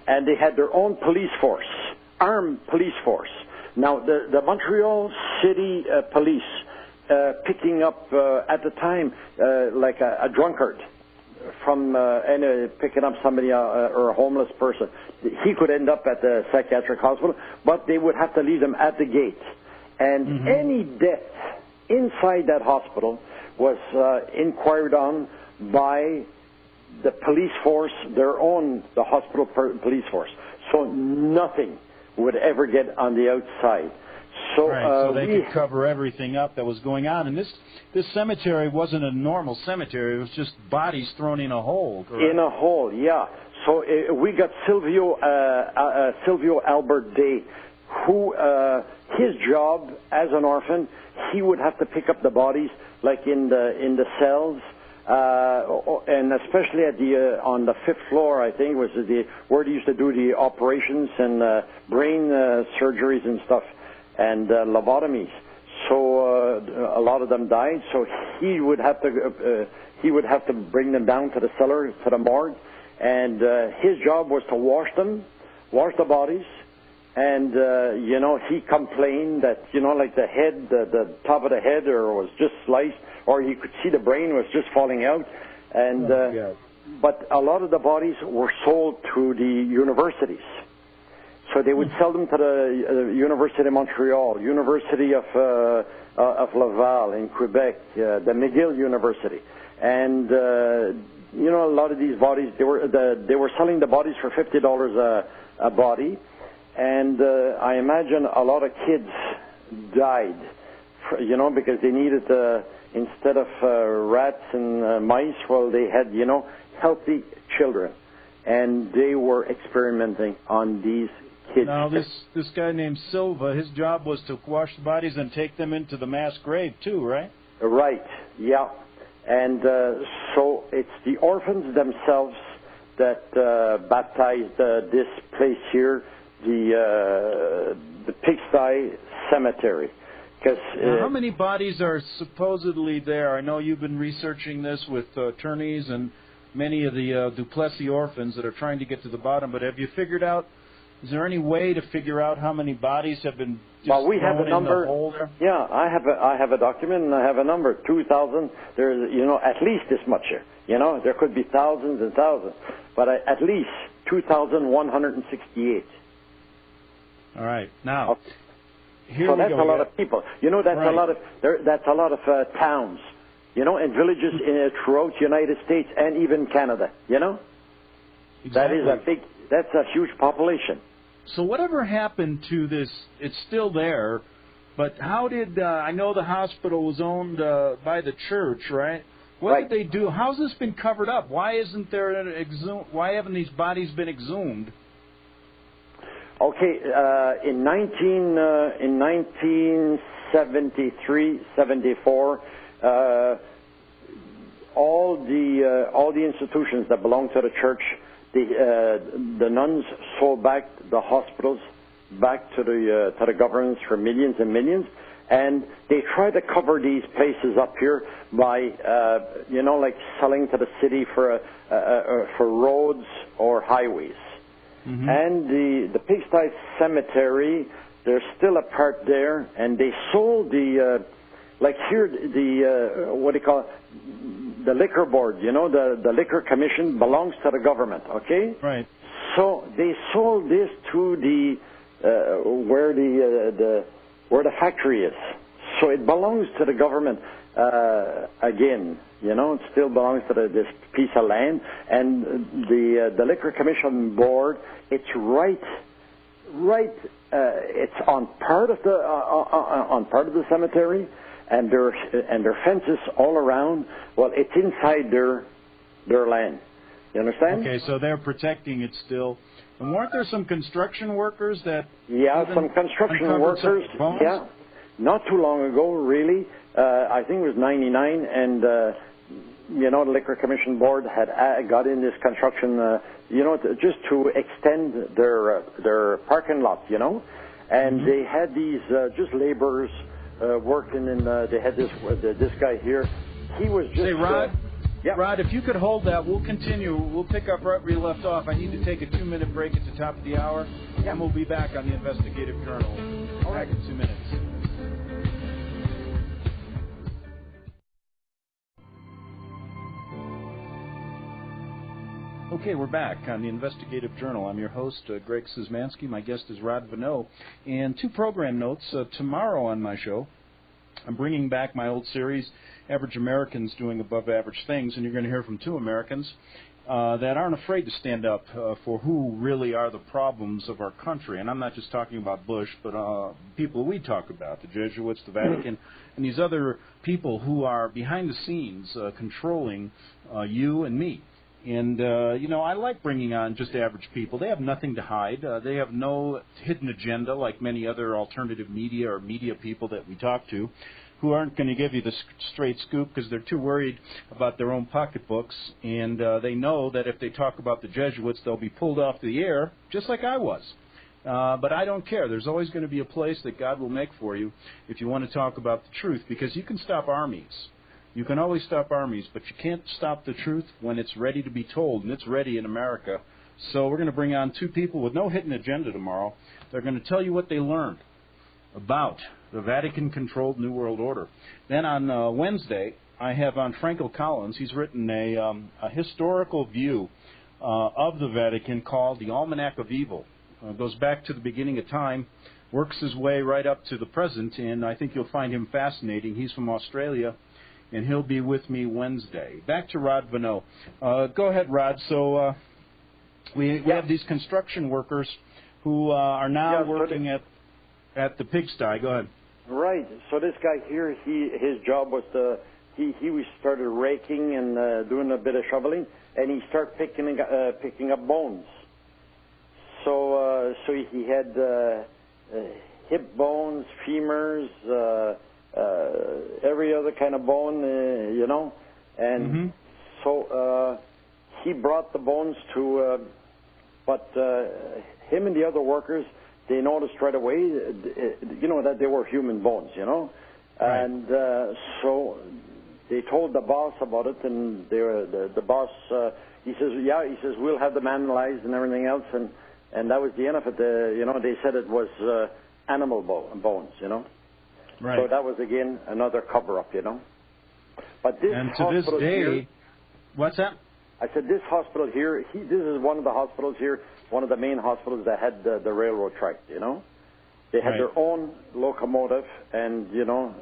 S3: and they had their own police force, armed police force. Now, the Montreal City Police picking up at the time like a drunkard from picking up somebody or a homeless person. He could end up at the psychiatric hospital, but they would have to leave them at the gate. And any death inside that hospital was inquired on by the police force, the hospital police force. So nothing would ever get on the outside. So,
S2: so they could cover everything up that was going on. And this cemetery wasn't a normal cemetery. It was just bodies thrown in a hole. Correct? In
S3: a hole, yeah. So we got Silvio Albert Day, who his job as an orphan, he would have to pick up the bodies like in the cells. And especially at on the 5th floor, I think, was where they used to do the operations and brain surgeries and stuff, and lobotomies. So a lot of them died. So he would have to bring them down to the cellar, to the morgue, and his job was to wash the bodies. And he complained that like the head, the top of the head, was just sliced, or he could see the brain was just falling out. And but a lot of the bodies were sold to the universities. So they would sell them to the University of Montreal, University of Laval in Quebec, the McGill University, and a lot of these bodies they were selling the bodies for $50 a body, and I imagine a lot of kids died, because they needed instead of rats and mice, well, they had healthy children, and they were experimenting on these kids.
S2: Now, this guy named Silva, his job was to wash the bodies and take them into the mass grave too, right?
S3: Right, yeah. And so it's the orphans themselves that baptized this place here, the Pigsty Cemetery.
S2: Now, how many bodies are supposedly there? I know you've been researching this with attorneys and many of the Duplessis Orphans that are trying to get to the bottom, but have you figured out, is there any way to figure out how many bodies have been just
S3: we have a number.
S2: In the hole there?
S3: Yeah, I have a document and I have a number, 2,000. There's, at least this much here. There could be thousands and thousands. but at least 2,168.
S2: All right. Now, here
S3: so
S2: we
S3: that's
S2: go.
S3: a lot of people. You know, that's
S2: Right.
S3: a lot of towns, you know, and villages throughout the United States and even Canada. You know,
S2: Exactly.
S3: That's a huge population.
S2: So whatever happened to this? It's still there, but how did I know the hospital was owned by the church, right? What
S3: Right.
S2: did they do? How's this been covered up? Why isn't there Why haven't these bodies been exhumed?
S3: Okay, in 1973, 74, all the institutions that belong to the church, the nuns sold back the hospitals back to the governments for millions and millions, and they try to cover these places up here by like selling to the city for roads or highways.
S2: Mm-hmm.
S3: And the Pigsty Cemetery, there's still a part there, and they sold what do you call it, the liquor board, you know, the liquor commission belongs to the government, okay?
S2: Right.
S3: So they sold this to where the factory is. So it belongs to the government again. You know, it still belongs to this piece of land, and the liquor commission board. It's right. It's on part of the cemetery, and their fences all around. Well, it's inside their land. You understand?
S2: Okay, so they're protecting it still. And weren't there some construction workers that?
S3: Yeah, some construction workers.
S2: Some
S3: yeah, not too long ago, really. I think it was '99, and the Liquor Commission Board had got in this construction, just to extend their parking lot, and
S2: Mm-hmm.
S3: they had these just laborers working, and they had this guy here. He was just.
S2: Say, Rod.
S3: Yeah.
S2: Rod, if you could hold that, we'll continue. We'll pick up right where you left off. I need to take a 2-minute break at the top of the hour, and we'll be back on the Investigative Journal. Back in 2 minutes. Okay, we're back on the Investigative Journal. I'm your host, Greg Szymanski. My guest is Rod Vanneau. And 2 program notes. Tomorrow on my show, I'm bringing back my old series, Average Americans Doing Above Average Things, and you're going to hear from 2 Americans that aren't afraid to stand up for who really are the problems of our country. And I'm not just talking about Bush, but people we talk about, the Jesuits, the Vatican, and these other people who are behind the scenes controlling you and me. And, I like bringing on just average people. They have nothing to hide. They have no hidden agenda like many other alternative media or media people that we talk to, who aren't going to give you the straight scoop because they're too worried about their own pocketbooks. And they know that if they talk about the Jesuits, they'll be pulled off the air, just like I was. But I don't care. There's always going to be a place that God will make for you if you want to talk about the truth, because you can stop armies. You can always stop armies, but you can't stop the truth when it's ready to be told, and it's ready in America. So we're going to bring on 2 people with no hidden agenda tomorrow. They're going to tell you what they learned about the Vatican-controlled New World Order. Then on Wednesday, I have on Frankel Collins. He's written a historical view of the Vatican called The Almanac of Evil. It goes back to the beginning of time, works his way right up to the present, and I think you'll find him fascinating. He's from Australia, and he'll be with me Wednesday. Back to Rod Vanneau. Go ahead, Rod. So we have these construction workers who are now working at the pigsty. Go ahead.
S3: Right. So this guy here, his job was he started raking and doing a bit of shoveling, and he started picking up bones. So he had hip bones, femurs, every other kind of bone, and so he brought the bones to, but him and the other workers, they noticed right away, that they were human bones,
S2: Right.
S3: and so they told the boss about it, and the boss, he says, we'll have them analyzed and everything else, and that was the end of it. They said it was animal bones,
S2: Right.
S3: So that was, again, another cover-up, But this
S2: and to this day, what's that?
S3: I said, this hospital here, this is one of the hospitals here, one of the main hospitals that had the railroad track, you know. They had their own locomotive, and, you know,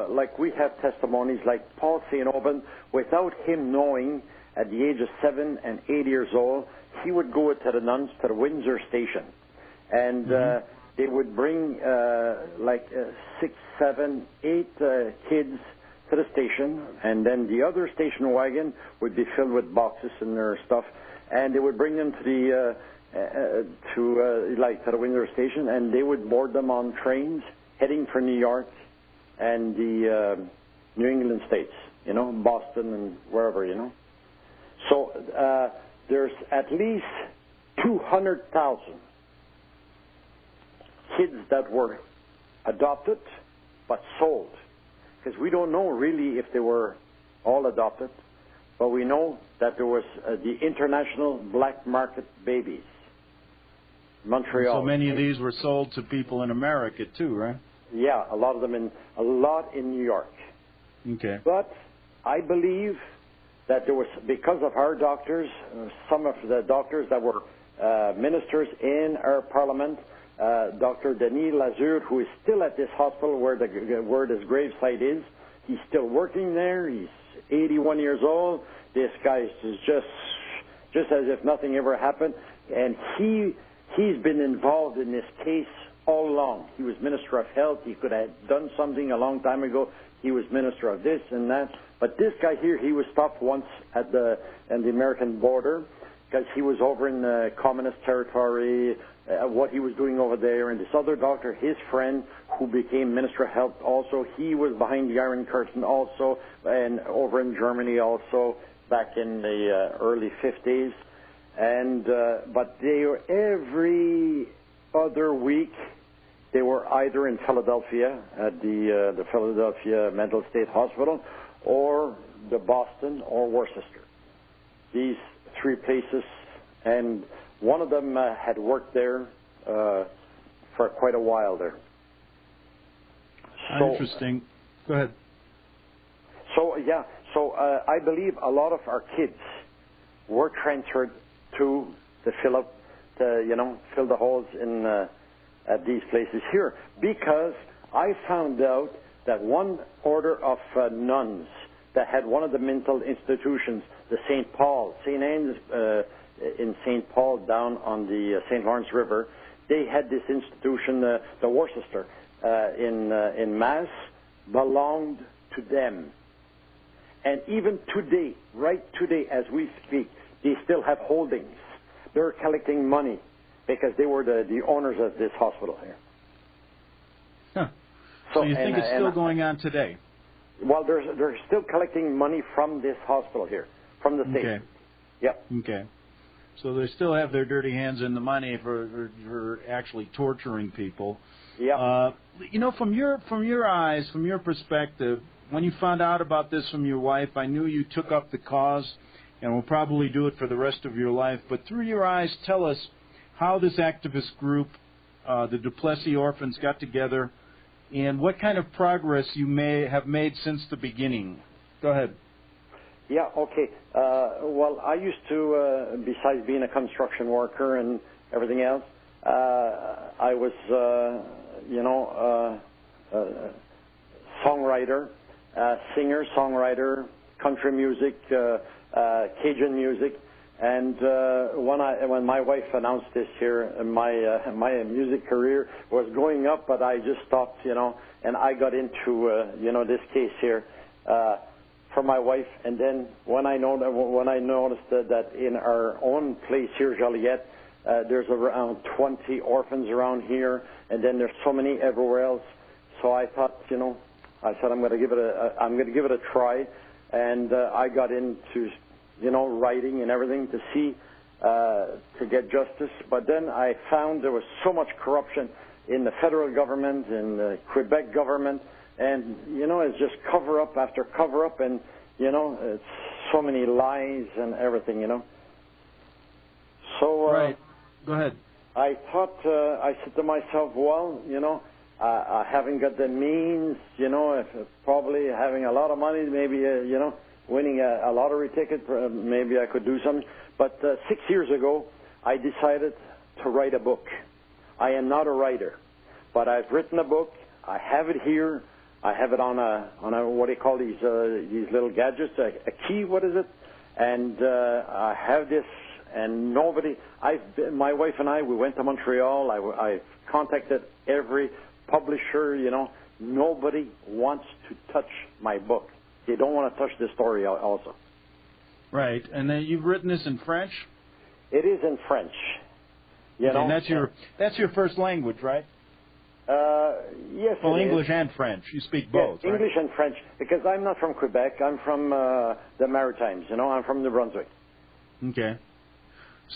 S3: like we have testimonies like Paul St. Aubin, without him knowing, at the age of 7 and 8 years old, he would go to the nuns to the Windsor station. And they would bring 6, 7, 8 kids to the station, and then the other station wagon would be filled with boxes and their stuff, and they would bring them to the to the Windsor station, and they would board them on trains heading for New York and the New England states, you know, Boston and wherever, you know. So there's at least 200,000 kids that were adopted but sold, because we don't know really if they were all adopted, but we know that there was the international black market babies. Montreal.
S2: So many of these were sold to people in America too, right?
S3: Yeah, a lot of them in New York.
S2: Okay.
S3: But I believe that there was, because of our doctors, some of the doctors that were ministers in our parliament, Dr. Denis Lazure, who is still at this hospital where this gravesite is. He's still working there. He's 81 years old. This guy is just as if nothing ever happened. And he's been involved in this case all along. He was Minister of Health. He could have done something a long time ago. He was Minister of this and that. But this guy here, he was stopped once at the American border because he was over in the communist territory, what he was doing over there. And this other doctor, his friend, who became Minister of Health also, he was behind the Iron Curtain also, and over in Germany also, back in the early 50s. And but they were every other week they were either in Philadelphia at the Philadelphia Mental State Hospital, or the Boston or Worcester. These 3 places, and one of them had worked there for quite a while there. So,
S2: interesting. Go ahead.
S3: So yeah, I believe a lot of our kids were transferred to fill up, fill the holes in at these places here, because I found out that one order of nuns that had one of the mental institutions, the St. Anne's in St. Paul down on the St. Lawrence River, they had this institution, the Worcester, in Mass, belonged to them. And even today, right today as we speak, they still have holdings. They're collecting money because they were the owners of this hospital here.
S2: Huh. So you think it's still going on today?
S3: Well, they're still collecting money from this hospital here, from the state.
S2: Okay.
S3: Yep.
S2: Okay. So they still have their dirty hands in the money for actually torturing people.
S3: Yeah.
S2: From your eyes, from your perspective, when you found out about this from your wife, I knew you took up the cause and will probably do it for the rest of your life. But through your eyes, tell us how this activist group, the Duplessis Orphans, got together, and what kind of progress you may have made since the beginning. Go ahead.
S3: Yeah, okay. Well, I used to, besides being a construction worker and everything else, I was, songwriter, singer, songwriter, country music, Cajun music. And when my wife announced this here, my music career was going up, but I just stopped, and I got into, this case here for my wife. And then when I noticed that in our own place here, Joliet, there's around 20 orphans around here, and then there's so many everywhere else. So I thought, I said I'm going to give it a try, and I got into writing and everything to see, to get justice. But then I found there was so much corruption in the federal government, in the Quebec government, and, it's just cover-up after cover-up, and, it's so many lies and everything, So,
S2: right. Go ahead.
S3: I thought, I said to myself, well, I haven't got the means, if probably having a lot of money, maybe, winning a lottery ticket. Maybe I could do something. But 6 years ago, I decided to write a book. I am not a writer, but I've written a book. I have it here. I have it on a what do you call these little gadgets? A key, what is it? And I have this, and my wife and I, we went to Montreal. I contacted every publisher. Nobody wants to touch my book. They don't want to touch the story also.
S2: Right, and then you've written this in French?
S3: It is in French.
S2: And that's your first language, right?
S3: Yes.
S2: Well, English and French. You speak both,
S3: yes, English
S2: right?
S3: and French, because I'm not from Quebec. I'm from the Maritimes. I'm from New Brunswick.
S2: Okay.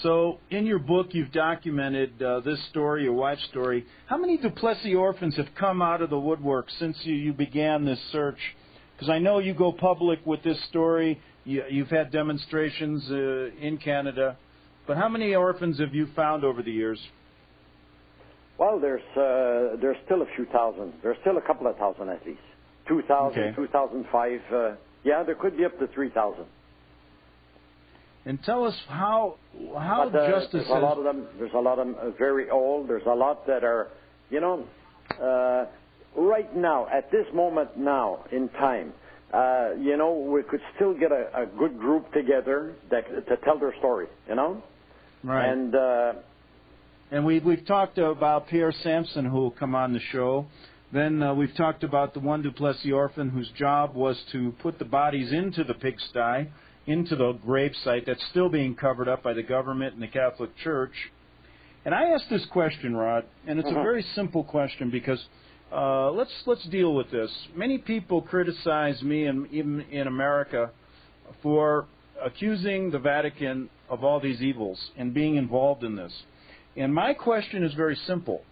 S2: So, in your book, you've documented this story, your wife's story. How many Duplessis orphans have come out of the woodwork since you began this search? Because I know you go public with this story. You've had demonstrations in Canada. But how many orphans have you found over the years?
S3: Well, there's still a few thousand. There's still a couple of thousand at least. 2,000,
S2: okay.
S3: 2005. There could be up to 3,000.
S2: And tell us how justice
S3: there's a lot of them. There's a lot of them very old. There's a lot that are, right now, at this moment now in time, we could still get a good group together to tell their story,
S2: Right. And we've talked about Pierre Sampson, who will come on the show. Then we've talked about the one Duplessis orphan whose job was to put the bodies into the pigsty, into the grave site that's still being covered up by the government and the Catholic Church. And I asked this question, Rod, and it's a very simple question because let's deal with this. Many people criticize me in America for accusing the Vatican of all these evils and being involved in this. And my question is very simple.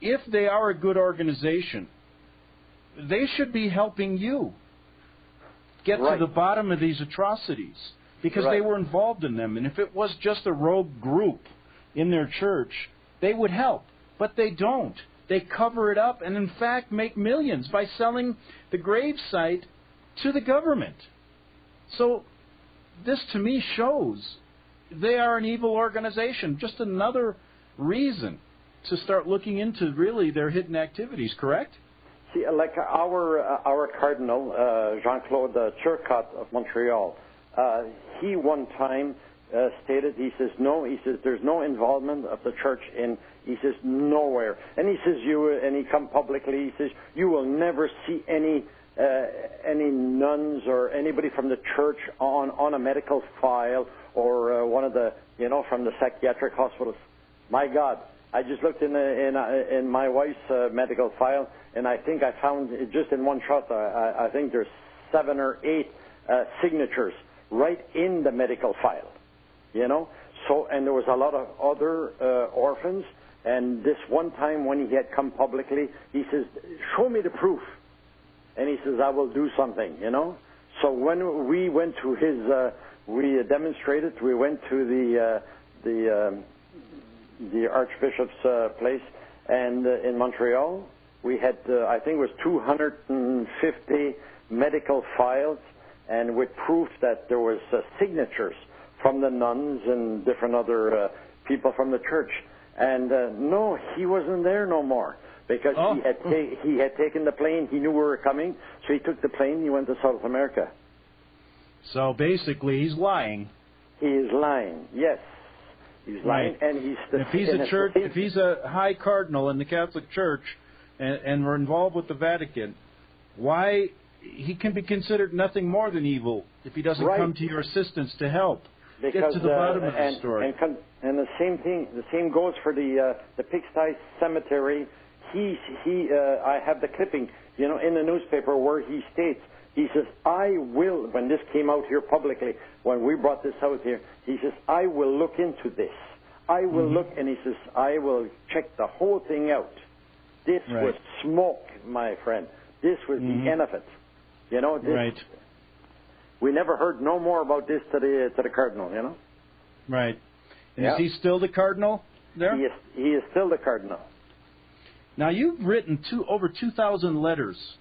S2: If they are a good organization, they should be helping you get to the bottom of these atrocities because they were involved in them. And if it was just a rogue group in their church, they would help. But they don't. They cover it up and, in fact, make millions by selling the gravesite to the government. So this, to me, shows they are an evil organization. Just another reason to start looking into, really, their hidden activities, correct?
S3: See, like our Cardinal, Jean-Claude Turcotte of Montreal, he one time stated, he says, there's no involvement of the church in, he says, nowhere. And he says, and he come publicly, he says, you will never see any nuns or anybody from the church on a medical file or one of the, from the psychiatric hospitals. My God, I just looked in my wife's medical file, and I think I found, just in one shot, I think there's 7 or 8 signatures right in the medical file, So, and there was a lot of other orphans, and this one time when he had come publicly, he says, show me the proof. And he says, I will do something, So when we went to his, we demonstrated, we went to the Archbishop's place, and in Montreal, we had, I think it was 250 medical files, and with proof that there was signatures from the nuns and different other people from the church. And no, he wasn't there no more because he had taken the plane. He knew we were coming, so he took the plane. He went to South America.
S2: So basically, he's lying.
S3: He is lying. Yes, he's lying, and he's.
S2: If he's a high cardinal in the Catholic Church, and we're involved with the Vatican, why he can be considered nothing more than evil if he doesn't come to your assistance to help get to the bottom of the story.
S3: And the same goes for the Pigsty Cemetery. I have the clipping, in the newspaper where he states, he says, I will, when this came out here publicly, when we brought this out here, he says, I will look into this. I will look, and he says, I will check the whole thing out. This was smoke, my friend. This was the end of it. This, we never heard no more about this to the Cardinal,
S2: Right. And is he still the Cardinal there?
S3: He is still the Cardinal.
S2: Now, you've written over 2,000 letters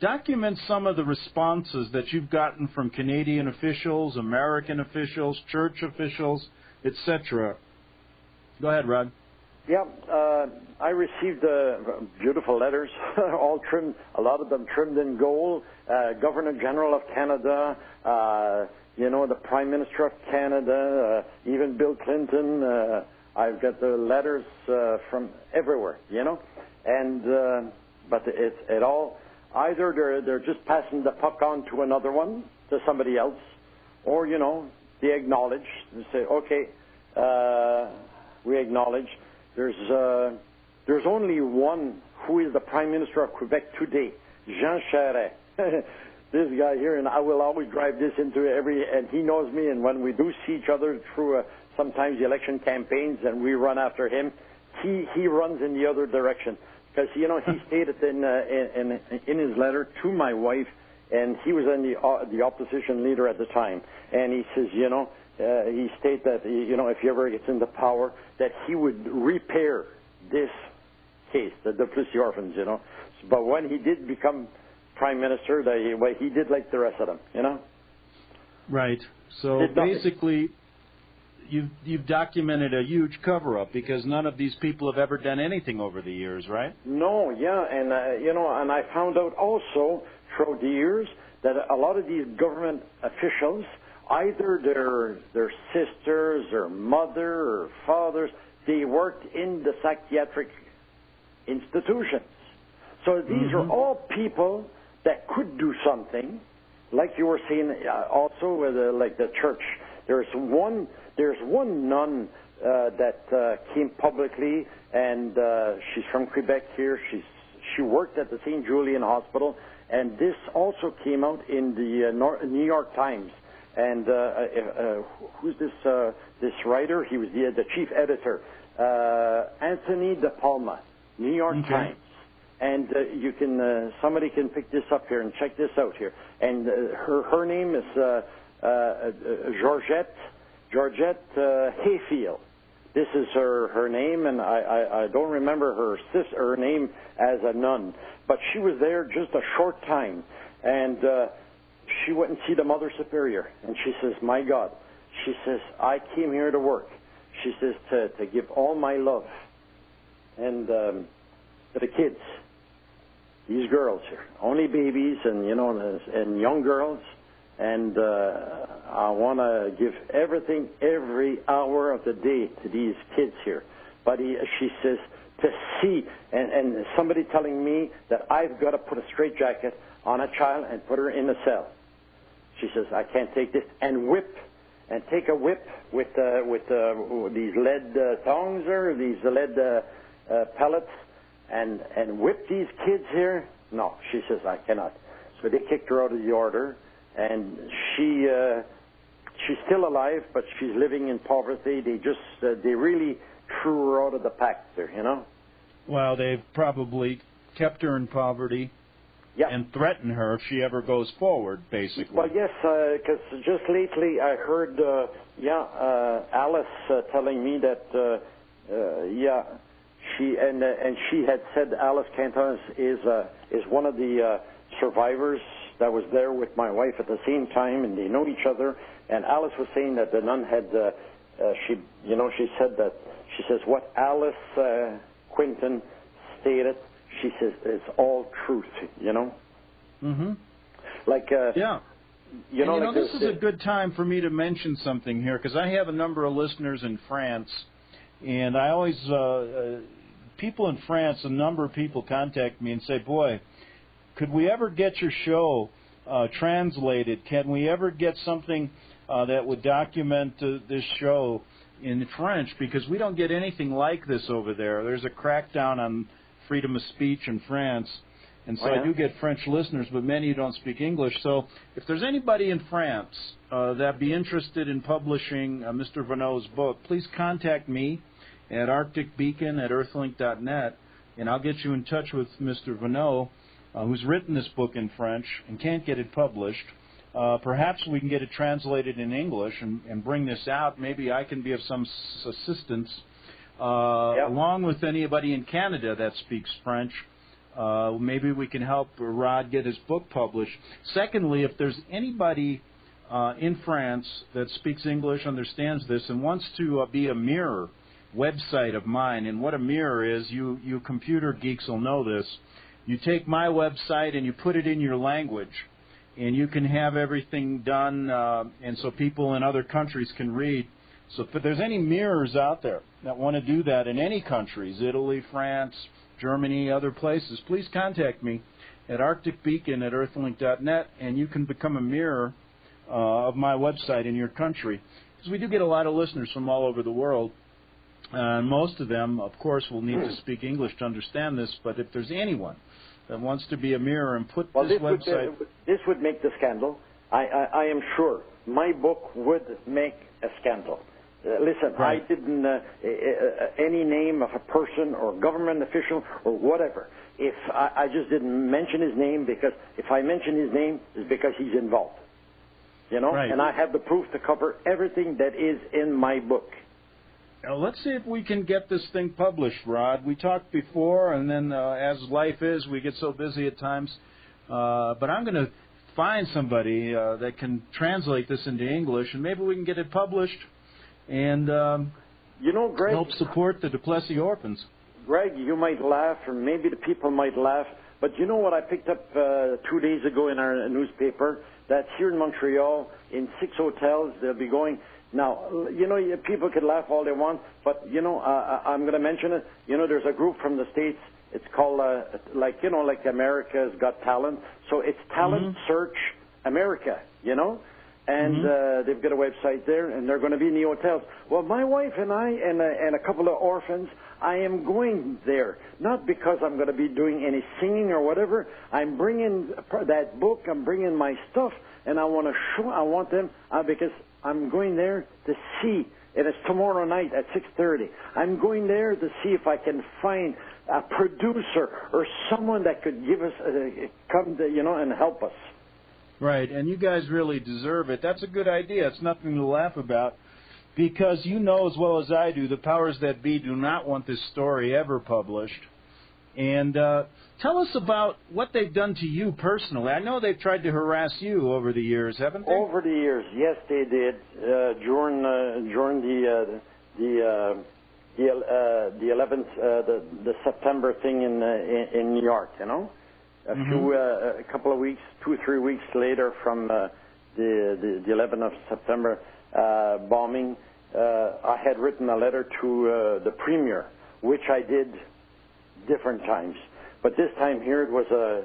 S2: document some of the responses that you've gotten from Canadian officials, American officials, church officials, etc. Go ahead, Rod.
S3: Yeah, I received beautiful letters, all trimmed, a lot of them trimmed in gold. Governor General of Canada, the Prime Minister of Canada, even Bill Clinton. I've got the letters from everywhere, and but it all either they're just passing the puck on to another one, to somebody else, or they acknowledge and say, okay, we acknowledge. There's only one who is the Prime Minister of Quebec today, Jean Charest. This guy here, and I will always drive this into and he knows me, and when we do see each other through sometimes the election campaigns and we run after him, he runs in the other direction. Because, he stated in his letter to my wife, and he was the opposition leader at the time, and he says, he stated that, if he ever gets into power, that he would repair this case, the Duplessis Orphans, But when he did become Prime Minister, he did like the rest of them,
S2: Right. So basically, you've documented a huge cover-up because none of these people have ever done anything over the years, right?
S3: No, yeah, and, and I found out also through the years that a lot of these government officials, either their sisters or mother or fathers, they worked in the psychiatric institutions. So these are all people that could do something, like you were saying also with like the church. There's one nun that came publicly, and she's from Quebec here. She worked at the St. Julian Hospital, and this also came out in the New York Times. And who's this writer? He was the chief editor, Anthony De Palma, New York Times. And you can somebody can pick this up here and check this out here. And her name is Georgette Hayfield. This is her name, and I don't remember her name as a nun, but she was there just a short time, and she went and see the Mother Superior, and she says, my God, she says, I came here to work. She says, to give all my love and to the kids, these girls here, only babies and, and young girls, and I want to give everything every hour of the day to these kids here. But she says, to see, and somebody telling me that I've got to put a straitjacket on a child and put her in a cell. She says, I can't take this. And take a whip with these lead tongs or these lead pellets and whip these kids here. No, she says, I cannot. So they kicked her out of the order, and she's still alive, but she's living in poverty. They really threw her out of the pack there,
S2: Well, they've probably kept her in poverty.
S3: Yeah.
S2: And threaten her if she ever goes forward, basically.
S3: Well, yes, because just lately I heard, Alice telling me that, she had said Alice Canton is one of the survivors that was there with my wife at the same time, and they know each other. And Alice was saying that the nun had, she says what Alice Quinton stated. She says it's all truth, Like,
S2: yeah. This is a good time for me to mention something here, because I have a number of listeners in France, and I always, people in France, a number of people contact me and say, boy, could we ever get your show translated? Can we ever get something that would document this show in French? Because we don't get anything like this over there. There's a crackdown on freedom of speech in France, and so I do get French listeners, but many who don't speak English. So if there's anybody in France that'd be interested in publishing Mr. Vanneau's book, please contact me at arcticbeacon@earthlink.net, and I'll get you in touch with Mr. Vanneau, who's written this book in French and can't get it published. Perhaps we can get it translated in English and bring this out. Maybe I can be of some assistance, along with anybody in Canada that speaks French. maybe we can help Rod get his book published. Secondly, if there's anybody in France that speaks English, understands this, and wants to be a mirror website of mine, and what a mirror is, you computer geeks will know this. You take my website and you put it in your language, and you can have everything done, and so people in other countries can read. So if there's any mirrors out there that want to do that in any countries, Italy, France, Germany, other places, please contact me at arcticbeacon@earthlink.net, and you can become a mirror of my website in your country. Because we do get a lot of listeners from all over the world. Most of them, of course, will need to speak English to understand this, but if there's anyone that wants to be a mirror and put this website...
S3: This would make the scandal. I am sure my book would make a scandal. Listen,
S2: right.
S3: I didn't any name of a person or government official or whatever. If I just didn't mention his name, because if I mention his name, it's because he's involved. You know,
S2: right.
S3: And I have the proof to cover everything that is in my book.
S2: Now, let's see if we can get this thing published, Rod. We talked before, and then as life is, we get so busy at times. But I'm going to find somebody that can translate this into English, and maybe we can get it published and
S3: you know, Greg,
S2: help support the Duplessis Orphans.
S3: Greg, you might laugh, or maybe the people might laugh, but you know what I picked up 2 days ago in our newspaper? That here in Montreal, in 6 hotels, they'll be going... Now, you know, people could laugh all they want, but, you know, I'm going to mention it. You know, there's a group from the States. It's called, like America's Got Talent. So it's Talent Search America, you know? And they've got a website there, and they're going to be in the hotels. Well, my wife and I and a couple of orphans, I am going there. Not because I'm going to be doing any singing or whatever. I'm bringing that book. I'm bringing my stuff, and I want to show. I want them because I'm going there to see. And it's tomorrow night at 6:30. I'm going there to see if I can find a producer or someone that could give us come to, you know, and help us.
S2: Right, and you guys really deserve it. That's a good idea. It's nothing to laugh about, because you know as well as I do, the powers that be do not want this story ever published. And tell us about what they've done to you personally. I know they've tried to harass you over the years, haven't they?
S3: Over the years, yes, they did. During the 11th, the September thing in New York, you know. A couple of weeks, 2 or 3 weeks later from the 11th of September bombing, I had written a letter to the Premier, which I did different times. But this time here, it was a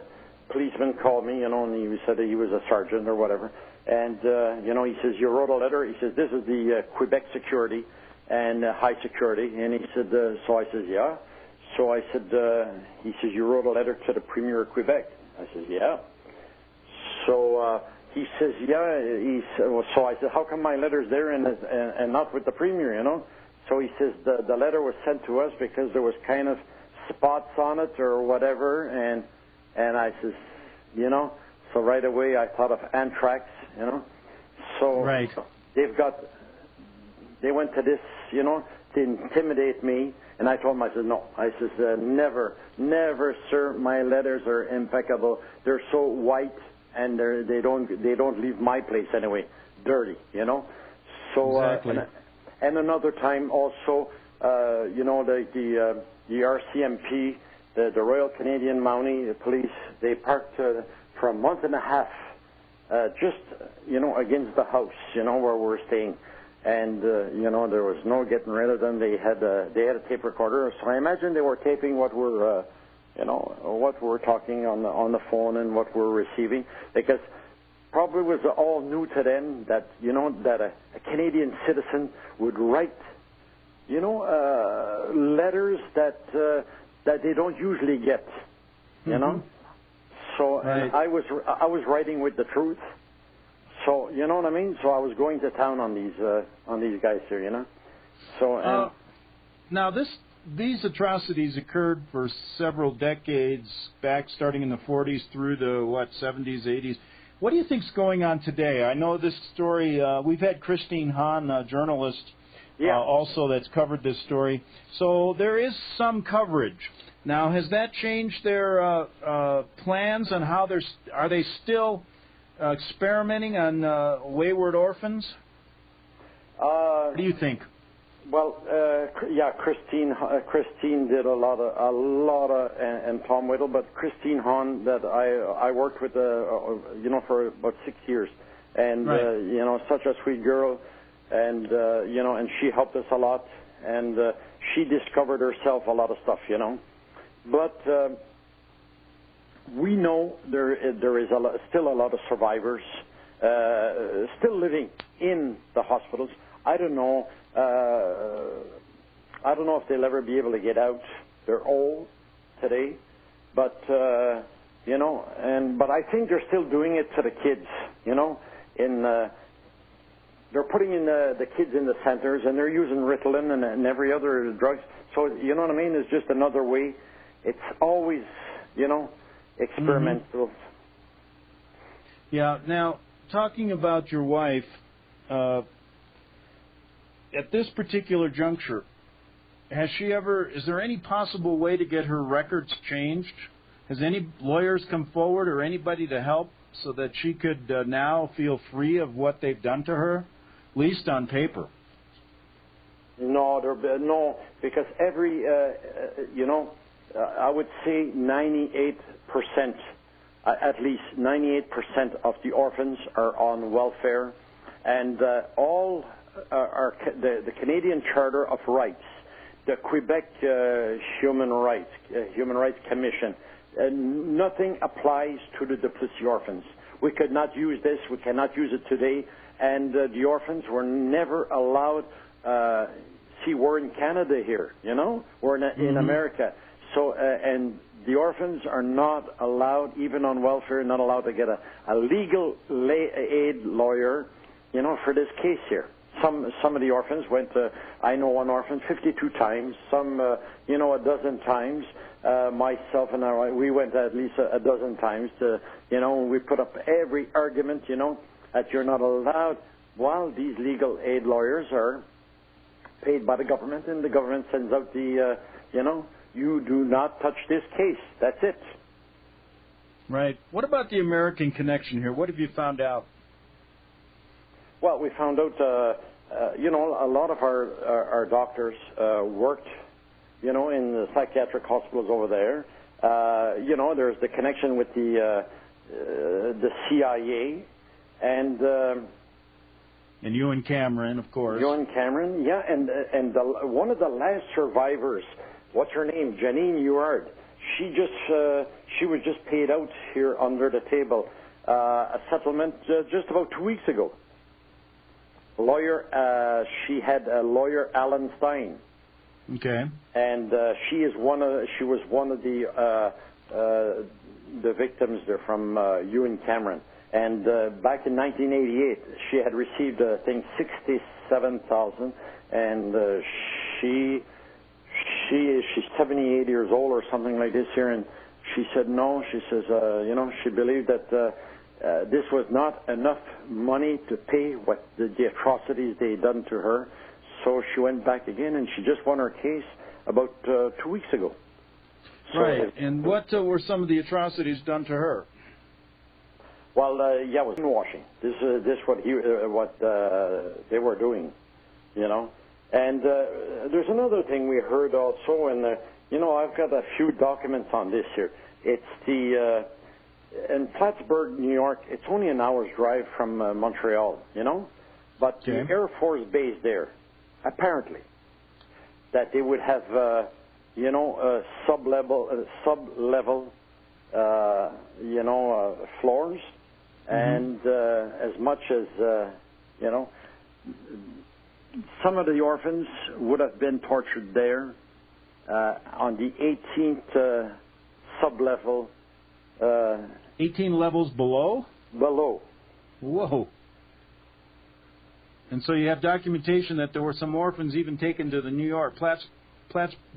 S3: policeman called me, you know, and he said he was a sergeant or whatever. And, you know, he says, you wrote a letter. He says, this is the Quebec security and high security. And he said, so I said, yeah. So I said, he says, you wrote a letter to the Premier of Quebec. I said, yeah. So he says, yeah. So I said, how come my letter's there and not with the Premier, you know? So he says, the letter was sent to us because there was kind of spots on it or whatever. And I says, you know, so right away I thought of anthrax, you know. So
S2: right.
S3: They went to this, you know, to intimidate me. And I told him, I said, no. I says, never, sir. My letters are impeccable. They're so white, and they don't leave my place anyway dirty, you know. So
S2: exactly.
S3: And another time also, you know, the RCMP, the Royal Canadian Mountie Police, they parked for a month and a half, just, you know, against the house, you know, where we're staying. And, you know, there was no getting rid of them. They had a tape recorder. So I imagine they were taping what we're, you know, what we're talking on the phone and what we're receiving. Because probably was all new to them that, you know, that a Canadian citizen would write, you know, letters that they don't usually get, you know. So right. I was writing with the truth. So you know what I mean. So I was going to town on these guys here, you know. So
S2: now these atrocities occurred for several decades back, starting in the 40s through the 70s, 80s. What do you think's going on today? I know this story. We've had Christine Hahn, a journalist, also that's covered this story. So there is some coverage. Now, has that changed their plans on how are they still experimenting on wayward orphans? What do you think?
S3: Well, yeah, Christine did a lot of, and Tom Whittle, but Christine Hahn that I worked with, for about 6 years, and
S2: right.
S3: Such a sweet girl, and and she helped us a lot, and she discovered herself a lot of stuff, but we know there is still a lot of survivors still living in the hospitals. I don't know if they'll ever be able to get out. They're old today, but but I think they're still doing it to the kids. They're putting in the kids in the centers, and they're using Ritalin and every other drugs. So you know what I mean? It's just another way. It's always experimental.
S2: Mm-hmm. Yeah. Now, talking about your wife. At this particular juncture, is there any possible way to get her records changed? Has any lawyers come forward or anybody to help so that she could now feel free of what they've done to her, at least on paper?
S3: No, because every, I would say 98%, at least 98% of the orphans are on welfare, and all the Canadian Charter of Rights, the Quebec Human Rights Commission, nothing applies to the Duplessis Orphans. We could not use this. We cannot use it today. And the orphans were never allowed. See, we're in Canada here, We're in America. So, and the orphans are not allowed, even on welfare, not allowed to get a legal aid lawyer, for this case here. Some of the orphans went to, I know one orphan 52 times, some, a dozen times. Myself and we went at least a dozen times to, we put up every argument, that you're not allowed, while these legal aid lawyers are paid by the government, and the government sends out the, you do not touch this case. That's it.
S2: Right. What about the American connection here? What have you found out?
S3: Well, we found out, a lot of our doctors worked, in the psychiatric hospitals over there. There's the connection with the CIA, and
S2: Ewan Cameron, of course.
S3: Ewan Cameron, yeah, and one of the last survivors, what's her name, Janine Huard. She was just paid out here under the table, a settlement just about 2 weeks ago. She had a lawyer, Alan Stein.
S2: Okay.
S3: And she was one of the victims there from Ewan Cameron. And back in 1988, she had received, I think, $67,000, and she's 78 years old or something like this here, and she said no. She says, she believed that this was not enough money to pay what the atrocities they had done to her. So she went back again, and she just won her case about 2 weeks ago. So,
S2: right. And what were some of the atrocities done to her?
S3: Well, it was brainwashing. This what they were doing, And there's another thing we heard also, and I've got a few documents on this here. It's in Plattsburgh, New York. It's only an hour's drive from Montreal, But
S2: okay.
S3: The Air Force base there, apparently, that they would have, sub-level, floors, and as much as, some of the orphans would have been tortured there on the 18th sub-level.
S2: 18 levels below?
S3: Below.
S2: Whoa. And so you have documentation that there were some orphans even taken to the New York,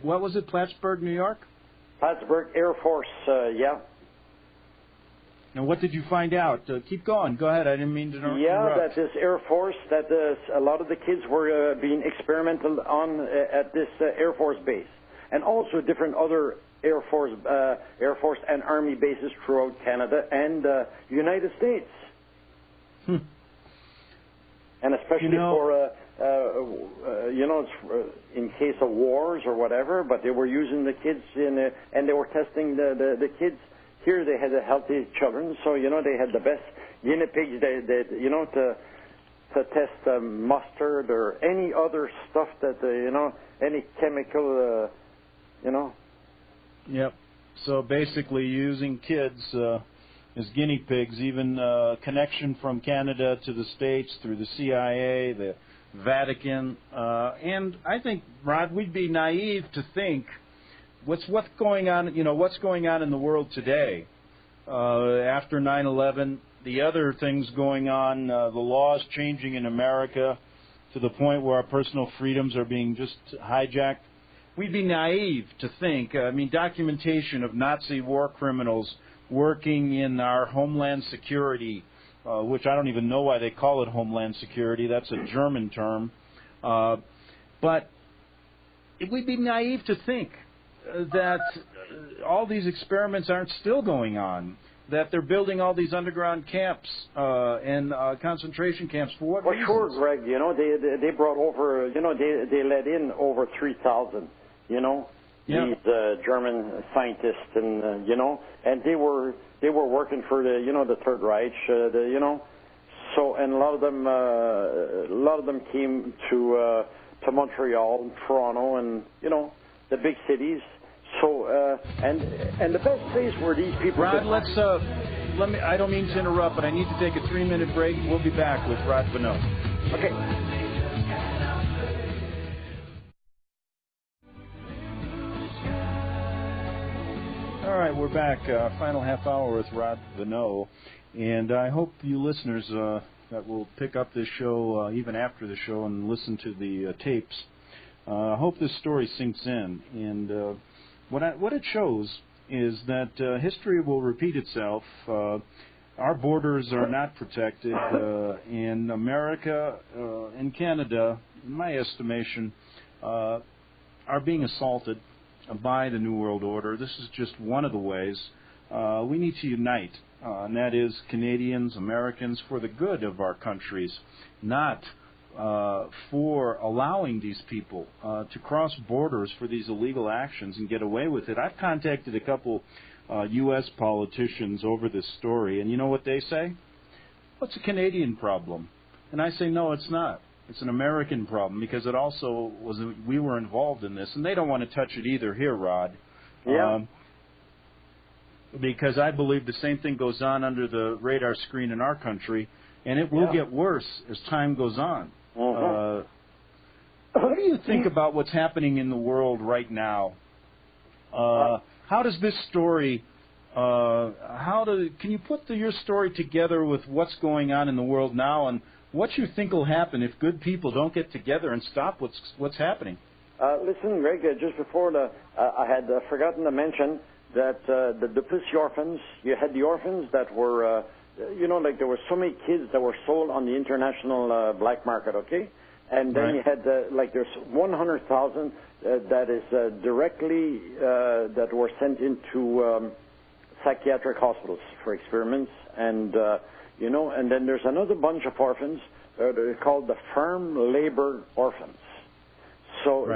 S2: what was it, Plattsburgh, New York?
S3: Plattsburgh Air Force, yeah.
S2: And what did you find out? Keep going. Go ahead. I didn't mean to interrupt.
S3: Yeah, that this Air Force, that a lot of the kids were being experimental on at this Air Force base. And also different other Air Force and Army bases throughout Canada and United States. And especially for in case of wars or whatever. But they were using the kids and they were testing the kids. Here they had the healthy children, so they had the best guinea pigs. To test mustard or any other stuff that any chemical,
S2: Yep. So basically, using kids as guinea pigs, even connection from Canada to the States through the CIA, the Vatican, and I think, Rod, we'd be naive to think what's going on. What's going on in the world today after 9/11. The other things going on, the laws changing in America to the point where our personal freedoms are being just hijacked. We'd be naive to think, documentation of Nazi war criminals working in our Homeland Security, which I don't even know why they call it Homeland Security. That's a German term. But we'd be naive to think that all these experiments aren't still going on, that they're building all these underground camps and concentration camps for what reasons?
S3: Well, sure, Greg. They brought over, they let in over 3,000, these German scientists, and and they were working for the Third Reich, so, and a lot of them came to Montreal, Toronto, and the big cities. So and the best place where these people.
S2: Rod, let me. I don't mean to interrupt, but I need to take a 3-minute break. We'll be back with Rod Bonneau.
S3: Okay.
S2: All right, we're back. Final half hour with Rod Bonneau, and I hope you listeners that will pick up this show even after the show and listen to the tapes. I hope this story sinks in, and what it shows is that history will repeat itself. Our borders are not protected, and America and Canada, in my estimation, are being assaulted by the New World Order. This is just one of the ways. We need to unite, and that is Canadians, Americans, for the good of our countries, not for allowing these people to cross borders for these illegal actions and get away with it. I've contacted a couple U.S. politicians over this story, and you know what they say? What's a Canadian problem? And I say, no, it's not. It's an American problem, because it also was, we were involved in this, and they don't want to touch it either here, Rod.
S3: Yeah.
S2: Because I believe the same thing goes on under the radar screen in our country, and it will get worse as time goes on. What do you think about what's happening in the world right now? How does this story, can you put your story together with what's going on in the world now, and what you think will happen if good people don't get together and stop what's happening?
S3: Listen, Greg, just before I had forgotten to mention that the Duplessis Orphans, you had the orphans that were, there were so many kids that were sold on the international black market, okay? And then you had, there's 100,000 that is directly, that were sent into psychiatric hospitals for experiments. And, and then there's another bunch of orphans they're called the farm labor orphans. So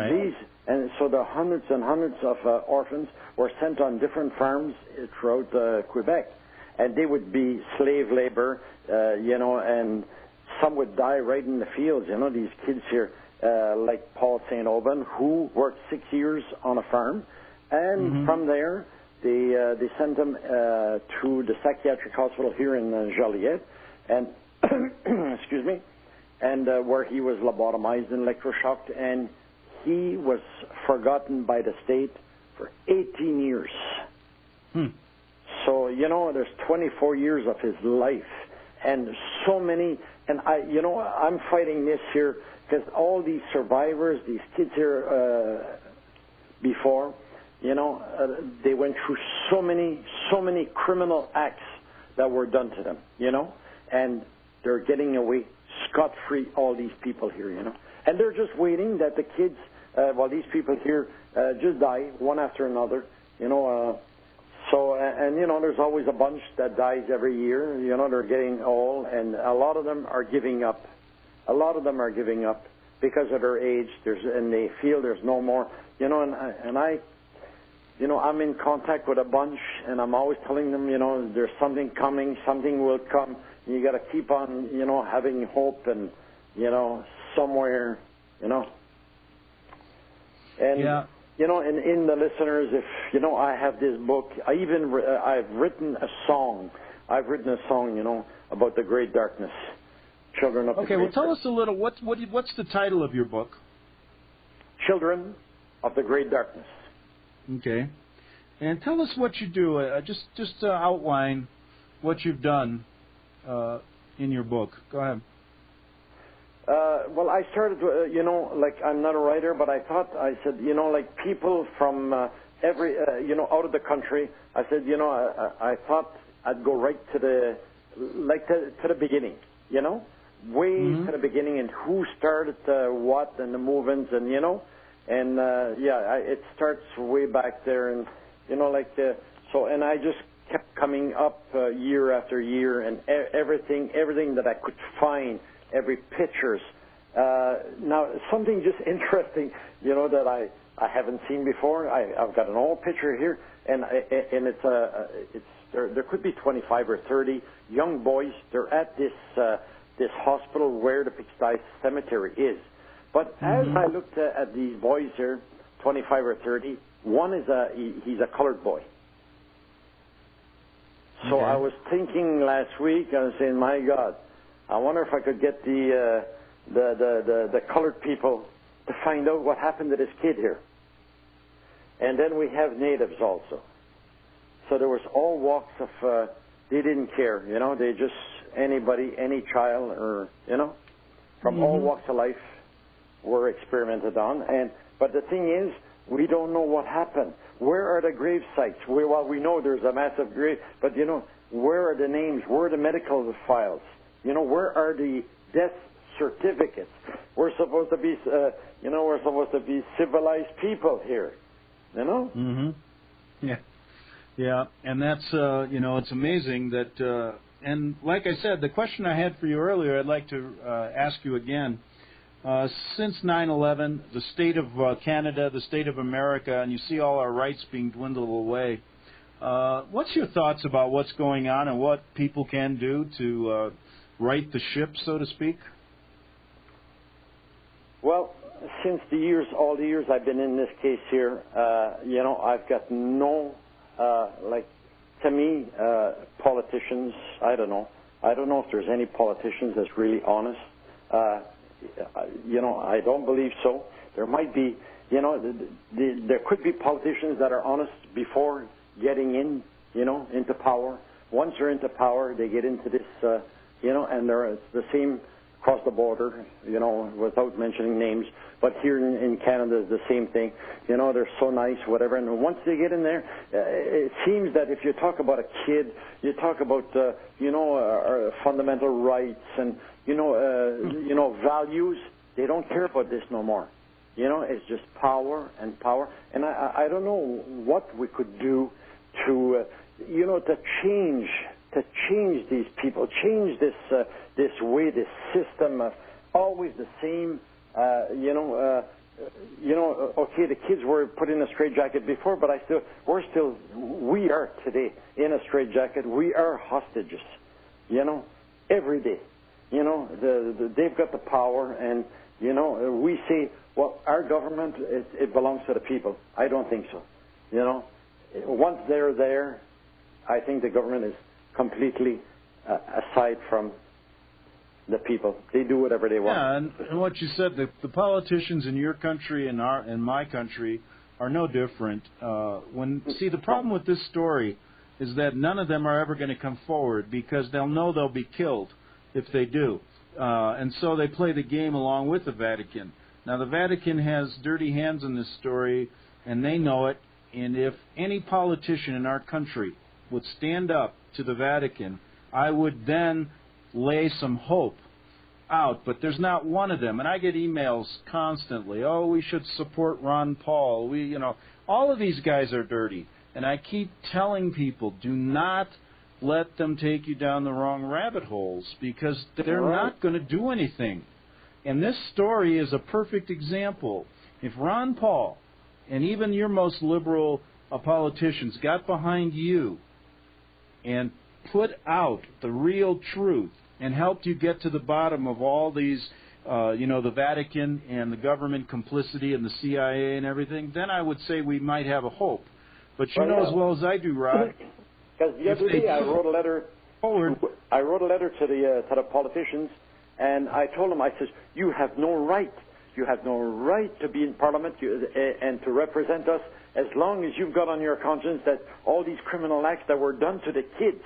S3: so the hundreds and hundreds of orphans were sent on different farms throughout Quebec. And they would be slave labor, and some would die right in the fields. These kids here, like Paul St. Aubin, who worked 6 years on a farm. And from there, they sent him to the psychiatric hospital here in Joliet, and excuse me, and where he was lobotomized and electroshocked, and he was forgotten by the state for 18 years. So there's 24 years of his life, and so many. And I'm fighting this here because all these survivors, these kids here before. They went through so many criminal acts that were done to them, and they're getting away scot-free, all these people here, and they're just waiting that the kids, these people here just die one after another, You know, and you know, there's always a bunch that dies every year. You know, they're getting old, and a lot of them are giving up. A lot of them are giving up because of their age. And they feel there's no more. You know, and I, you know, I'm in contact with a bunch, and I'm always telling them, you know, there's something coming, something will come. You got to keep on, you know, having hope, and you know, somewhere, you know. And
S2: yeah.
S3: you know, and in the listeners, if you know, I have this book. I've written a song. I've written a song, you know, about the great darkness. Children of the
S2: Okay, well, tell us a little. What's the title of your book?
S3: Children of the Great Darkness.
S2: Okay, and tell us what you do. Just outline what you've done in your book. Go ahead.
S3: Well, I started, you know, like I'm not a writer, but I said, you know, like people from you know, out of the country. I said, you know, I thought I'd go right to the beginning, you know, way to the beginning, and who started what and the movements, and you know, and it starts way back there, and you know, like so, and I just kept coming up year after year, and everything that I could find, every pictures. Now, something just interesting, you know, that I haven't seen before. I've got an old picture here, and there could be 25 or 30 young boys. They're at this hospital where the Pigsty Cemetery is. But as I looked at these boys here, 25 or 30, one is he's a colored boy. So I was thinking last week, I was saying, my God, I wonder if I could get the colored people to find out what happened to this kid here. And then we have natives also. So there was all walks of, they didn't care, you know, they just, anybody, any child, or, you know, from all walks of life were experimented on. But the thing is, we don't know what happened. Where are the grave sites? Well, we know there's a massive grave, but, you know, where are the names? Where are the medical files? You know, where are the death certificates? We're supposed to be, you know, we're supposed to be civilized people here, you know?
S2: Yeah, and that's, you know, it's amazing that, and like I said, the question I had for you earlier, I'd like to ask you again. Since 9/11, the state of Canada, the state of America, and you see all our rights being dwindled away, what's your thoughts about what's going on and what people can do to right the ship, so to speak?
S3: Well, since all the years I've been in this case here, you know, I've got no, like, to me, politicians, I don't know if there's any politicians that's really honest. You know, I don't believe so. There might be, you know, there could be politicians that are honest before getting in, you know, into power. Once they're into power, they get into this, you know, and it's the same across the border, you know, without mentioning names. But here in Canada, it's the same thing. You know, they're so nice, whatever. And once they get in there, it seems that if you talk about a kid, you talk about, you know, fundamental rights and, you know, values. They don't care about this no more. You know, it's just power and power. And I don't know what we could do to, you know, to change these people, change this way, this system of always the same. You know, okay, the kids were put in a straitjacket before, but we are today in a straitjacket. We are hostages, you know, every day. You know, they've got the power, and, you know, we say, well, our government, it belongs to the people. I don't think so. You know, once they're there, I think the government is completely aside from the people. They do whatever they want.
S2: Yeah, and what you said, the politicians in your country and my country are no different. The problem with this story is that none of them are ever going to come forward because they'll know they'll be killed if they do. And so they play the game along with the Vatican. Now, the Vatican has dirty hands in this story, and they know it. And if any politician in our country would stand up to the Vatican, I would then lay some hope out, but there's not one of them. And I get emails constantly, oh, we should support Ron Paul. You know, all of these guys are dirty. And I keep telling people, do not let them take you down the wrong rabbit holes, because they're not going to do anything. And this story is a perfect example. If Ron Paul and even your most liberal politicians got behind you and put out the real truth and helped you get to the bottom of all these, the Vatican and the government complicity and the CIA and everything, then I would say we might have a hope. But you know as well as I do, Rod.
S3: Because the other day I wrote a letter. I wrote a letter to the politicians, and I told them, I said, you have no right. You have no right to be in Parliament and to represent us as long as you've got on your conscience that all these criminal acts that were done to the kids,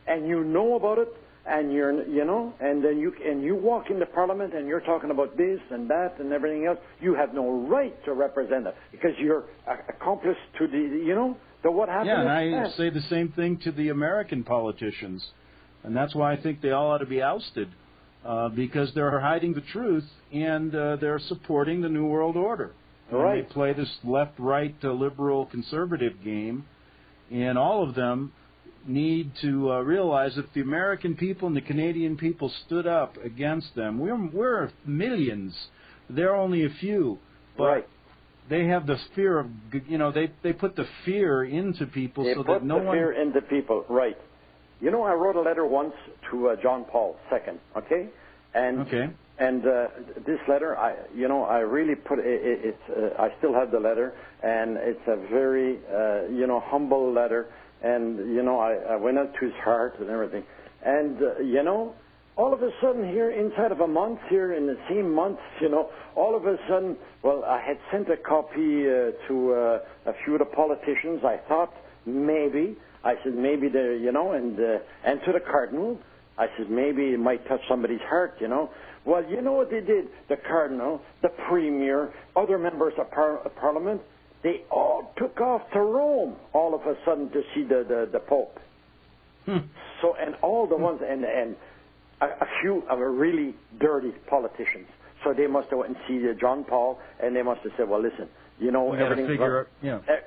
S3: and you know about it, and and then you walk into Parliament and you're talking about this and that and everything else. You have no right to represent it because you're accomplice to the what happened.
S2: Yeah, and I say the same thing to the American politicians, and that's why I think they all ought to be ousted, because they're hiding the truth and they're supporting the New World Order.
S3: Right.
S2: And they play this left-right, liberal, conservative game, and all of them need to realize that the American people and the Canadian people stood up against them. We're millions. They're only a few. But they have the fear of, they put the fear into people so that no one...
S3: They put the fear into people, right. I wrote a letter once to John Paul II, okay? And this letter, I really put it. I still have the letter, and it's a very, humble letter. And, I went out to his heart and everything. And, all of a sudden here, inside of a month here, in the same month, all of a sudden, well, I had sent a copy to a few of the politicians. I thought maybe they're, and to the Cardinal. I said, maybe it might touch somebody's heart, Well, you know what they did? The Cardinal, the Premier, other members of Parliament, they all took off to Rome all of a sudden to see the Pope. So, and all the ones, and a few of the really dirty politicians. So they must have went and see John Paul, and they must have said, well, listen,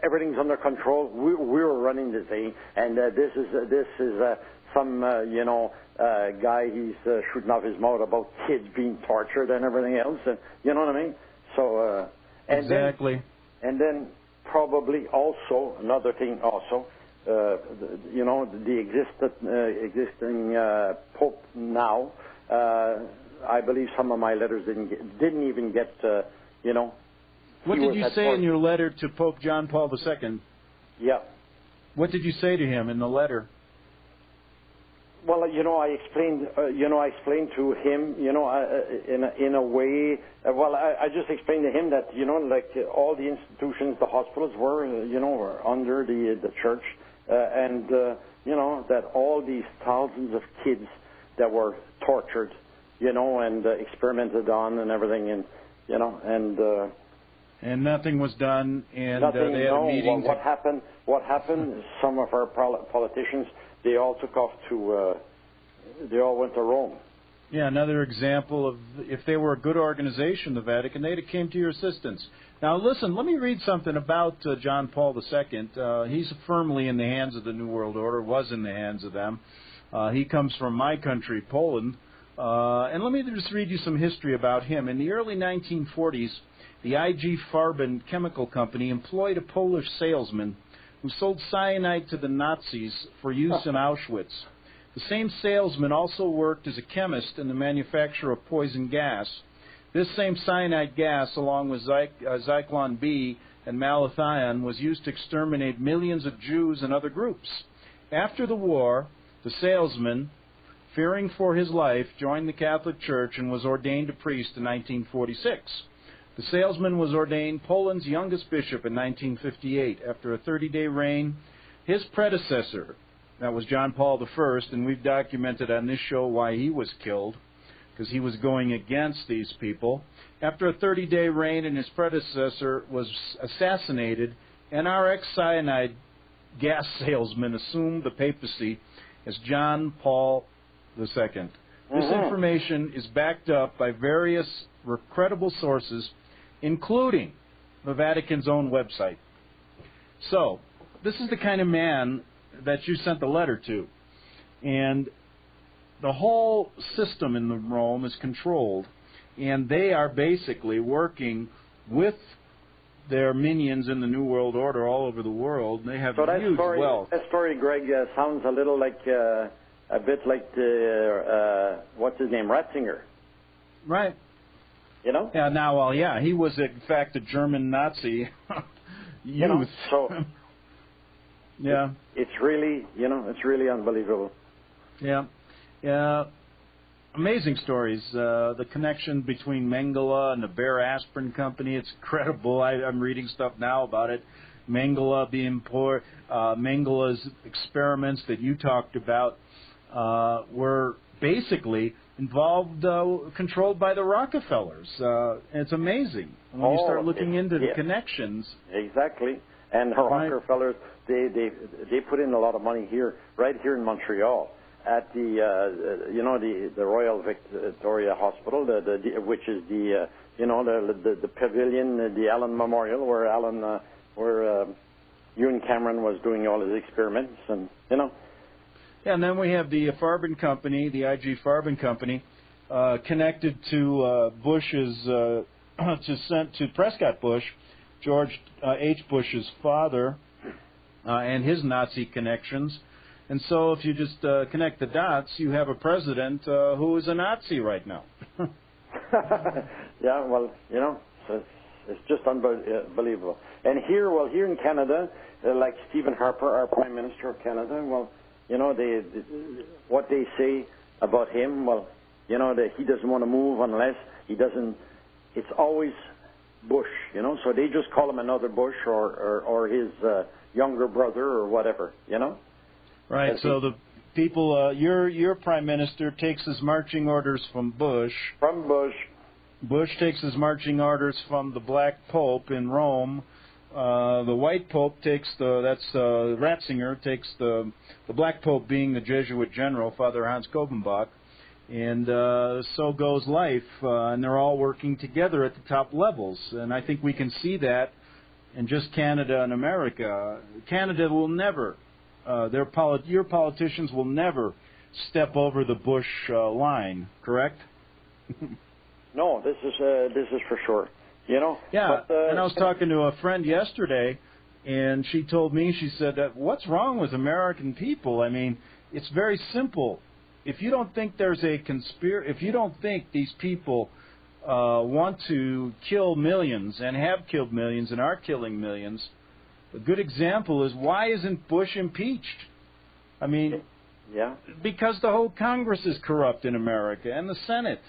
S3: everything's under control. We're running the thing, and this is some, guy, he's shooting off his mouth about kids being tortured and everything else, and you know what I mean? So,
S2: exactly.
S3: And then probably also, another thing also, the existing Pope now, I believe some of my letters didn't even get,
S2: What did you say in your letter to Pope John Paul II?
S3: Yeah.
S2: What did you say to him in the letter?
S3: Well, I explained to him, in a way. I just explained to him that, all the institutions, the hospitals were under the church, and that all these thousands of kids that were tortured, and experimented on and everything,
S2: and nothing was done, and
S3: nothing,
S2: they had a meeting.
S3: What happened? Some of our politicians, they all took off to, they all went to Rome.
S2: Yeah, another example of, if they were a good organization, the Vatican, they'd have came to your assistance. Now, listen, let me read something about John Paul II. He's firmly in the hands of the New World Order, was in the hands of them. He comes from my country, Poland. And let me just read you some history about him. In the early 1940s, the IG Farben chemical company employed a Polish salesman who sold cyanide to the Nazis for use in Auschwitz. The same salesman also worked as a chemist in the manufacture of poison gas. This same cyanide gas, along with Zyklon B and malathion, was used to exterminate millions of Jews and other groups. After the war, the salesman, fearing for his life, joined the Catholic Church and was ordained a priest in 1946. The salesman was ordained Poland's youngest bishop in 1958. After a 30-day reign, his predecessor, that was John Paul I, and we've documented on this show why he was killed, because he was going against these people. After a 30-day reign, and his predecessor was assassinated, and our ex-cyanide gas salesman assumed the papacy as John Paul II. This information is backed up by various credible sources, including the Vatican's own website. So, this is the kind of man that you sent the letter to. And the whole system in the Rome is controlled, and they are basically working with their minions in the New World Order all over the world. They have huge wealth.
S3: That story, Greg, sounds a little like a bit like the what's his name, Ratzinger.
S2: Right.
S3: You know?
S2: Yeah. Now, well, yeah, he was in fact a German Nazi youth.
S3: You know, so
S2: yeah,
S3: it's really, it's really unbelievable.
S2: Yeah. Yeah. Amazing stories. The connection between Mengele and the Bear Aspirin Company, it's incredible. I'm reading stuff now about it. Mengele being poor. Mengele's experiments that you talked about were basically involved, controlled by the Rockefellers. It's amazing when you start looking into the connections. Exactly.
S3: And the Rockefellers, they put in a lot of money here, right here in Montreal, at the the Royal Victoria Hospital, which is the pavilion, the Allen Memorial, where Ewan Cameron was doing all his experiments, and Yeah,
S2: and then we have the Farben Company, the IG Farben Company, connected to Bush's to Prescott Bush, George H. Bush's father, and his Nazi connections. And so if you just connect the dots, you have a president who is a Nazi right now.
S3: Yeah, well, so it's just unbelievable. And here in Canada, like Stephen Harper, our Prime Minister of Canada, well, what they say about him, well, that he doesn't want to move unless he doesn't. It's always Bush, so they just call him another Bush or his younger brother or whatever,
S2: Right. So the people, your Prime Minister takes his marching orders from Bush.
S3: From Bush.
S2: Bush takes his marching orders from the Black Pope in Rome. The White Pope takes Ratzinger takes the Black Pope being the Jesuit general, Father Hans Kopenbach, and so goes life. And they're all working together at the top levels. And I think we can see that in just Canada and America. Canada will never. Your politicians will never step over the Bush line, correct?
S3: No, this is for sure.
S2: Yeah,
S3: but,
S2: and I was talking to a friend yesterday, and she told me, she said, what's wrong with American people? I mean, it's very simple. If you don't think there's a if you don't think these people want to kill millions and have killed millions and are killing millions, a good example is, why isn't Bush impeached? I mean,
S3: yeah,
S2: because the whole Congress is corrupt in America and the Senate.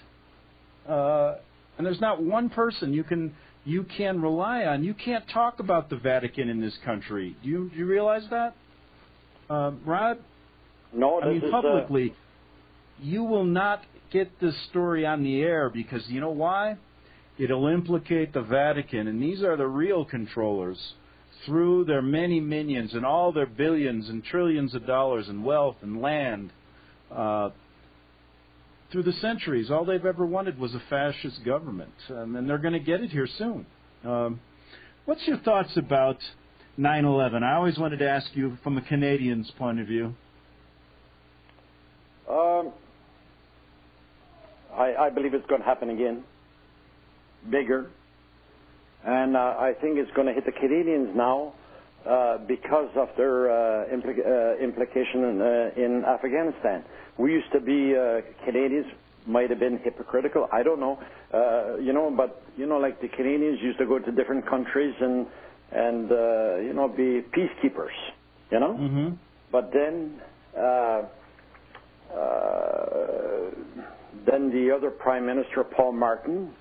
S2: And there's not one person you can rely on. You can't talk about the Vatican in this country. Do you realize that, Rod?
S3: No,
S2: I mean, publicly, you will not get this story on the air because you know why? It'll implicate the Vatican, and these are the real controllers through their many minions and all their billions and trillions of dollars in wealth and land. Through the centuries, all they've ever wanted was a fascist government, and they're going to get it here soon. What's your thoughts about 9/11? I always wanted to ask you from a Canadian's point of view.
S3: I believe it's going to happen again, bigger, and I think it's going to hit the Canadians now because of their implication in Afghanistan. We used to be Canadians might have been hypocritical. I don't know, but like the Canadians used to go to different countries and be peacekeepers,
S2: Mm-hmm.
S3: But then the other Prime Minister, Paul Martin,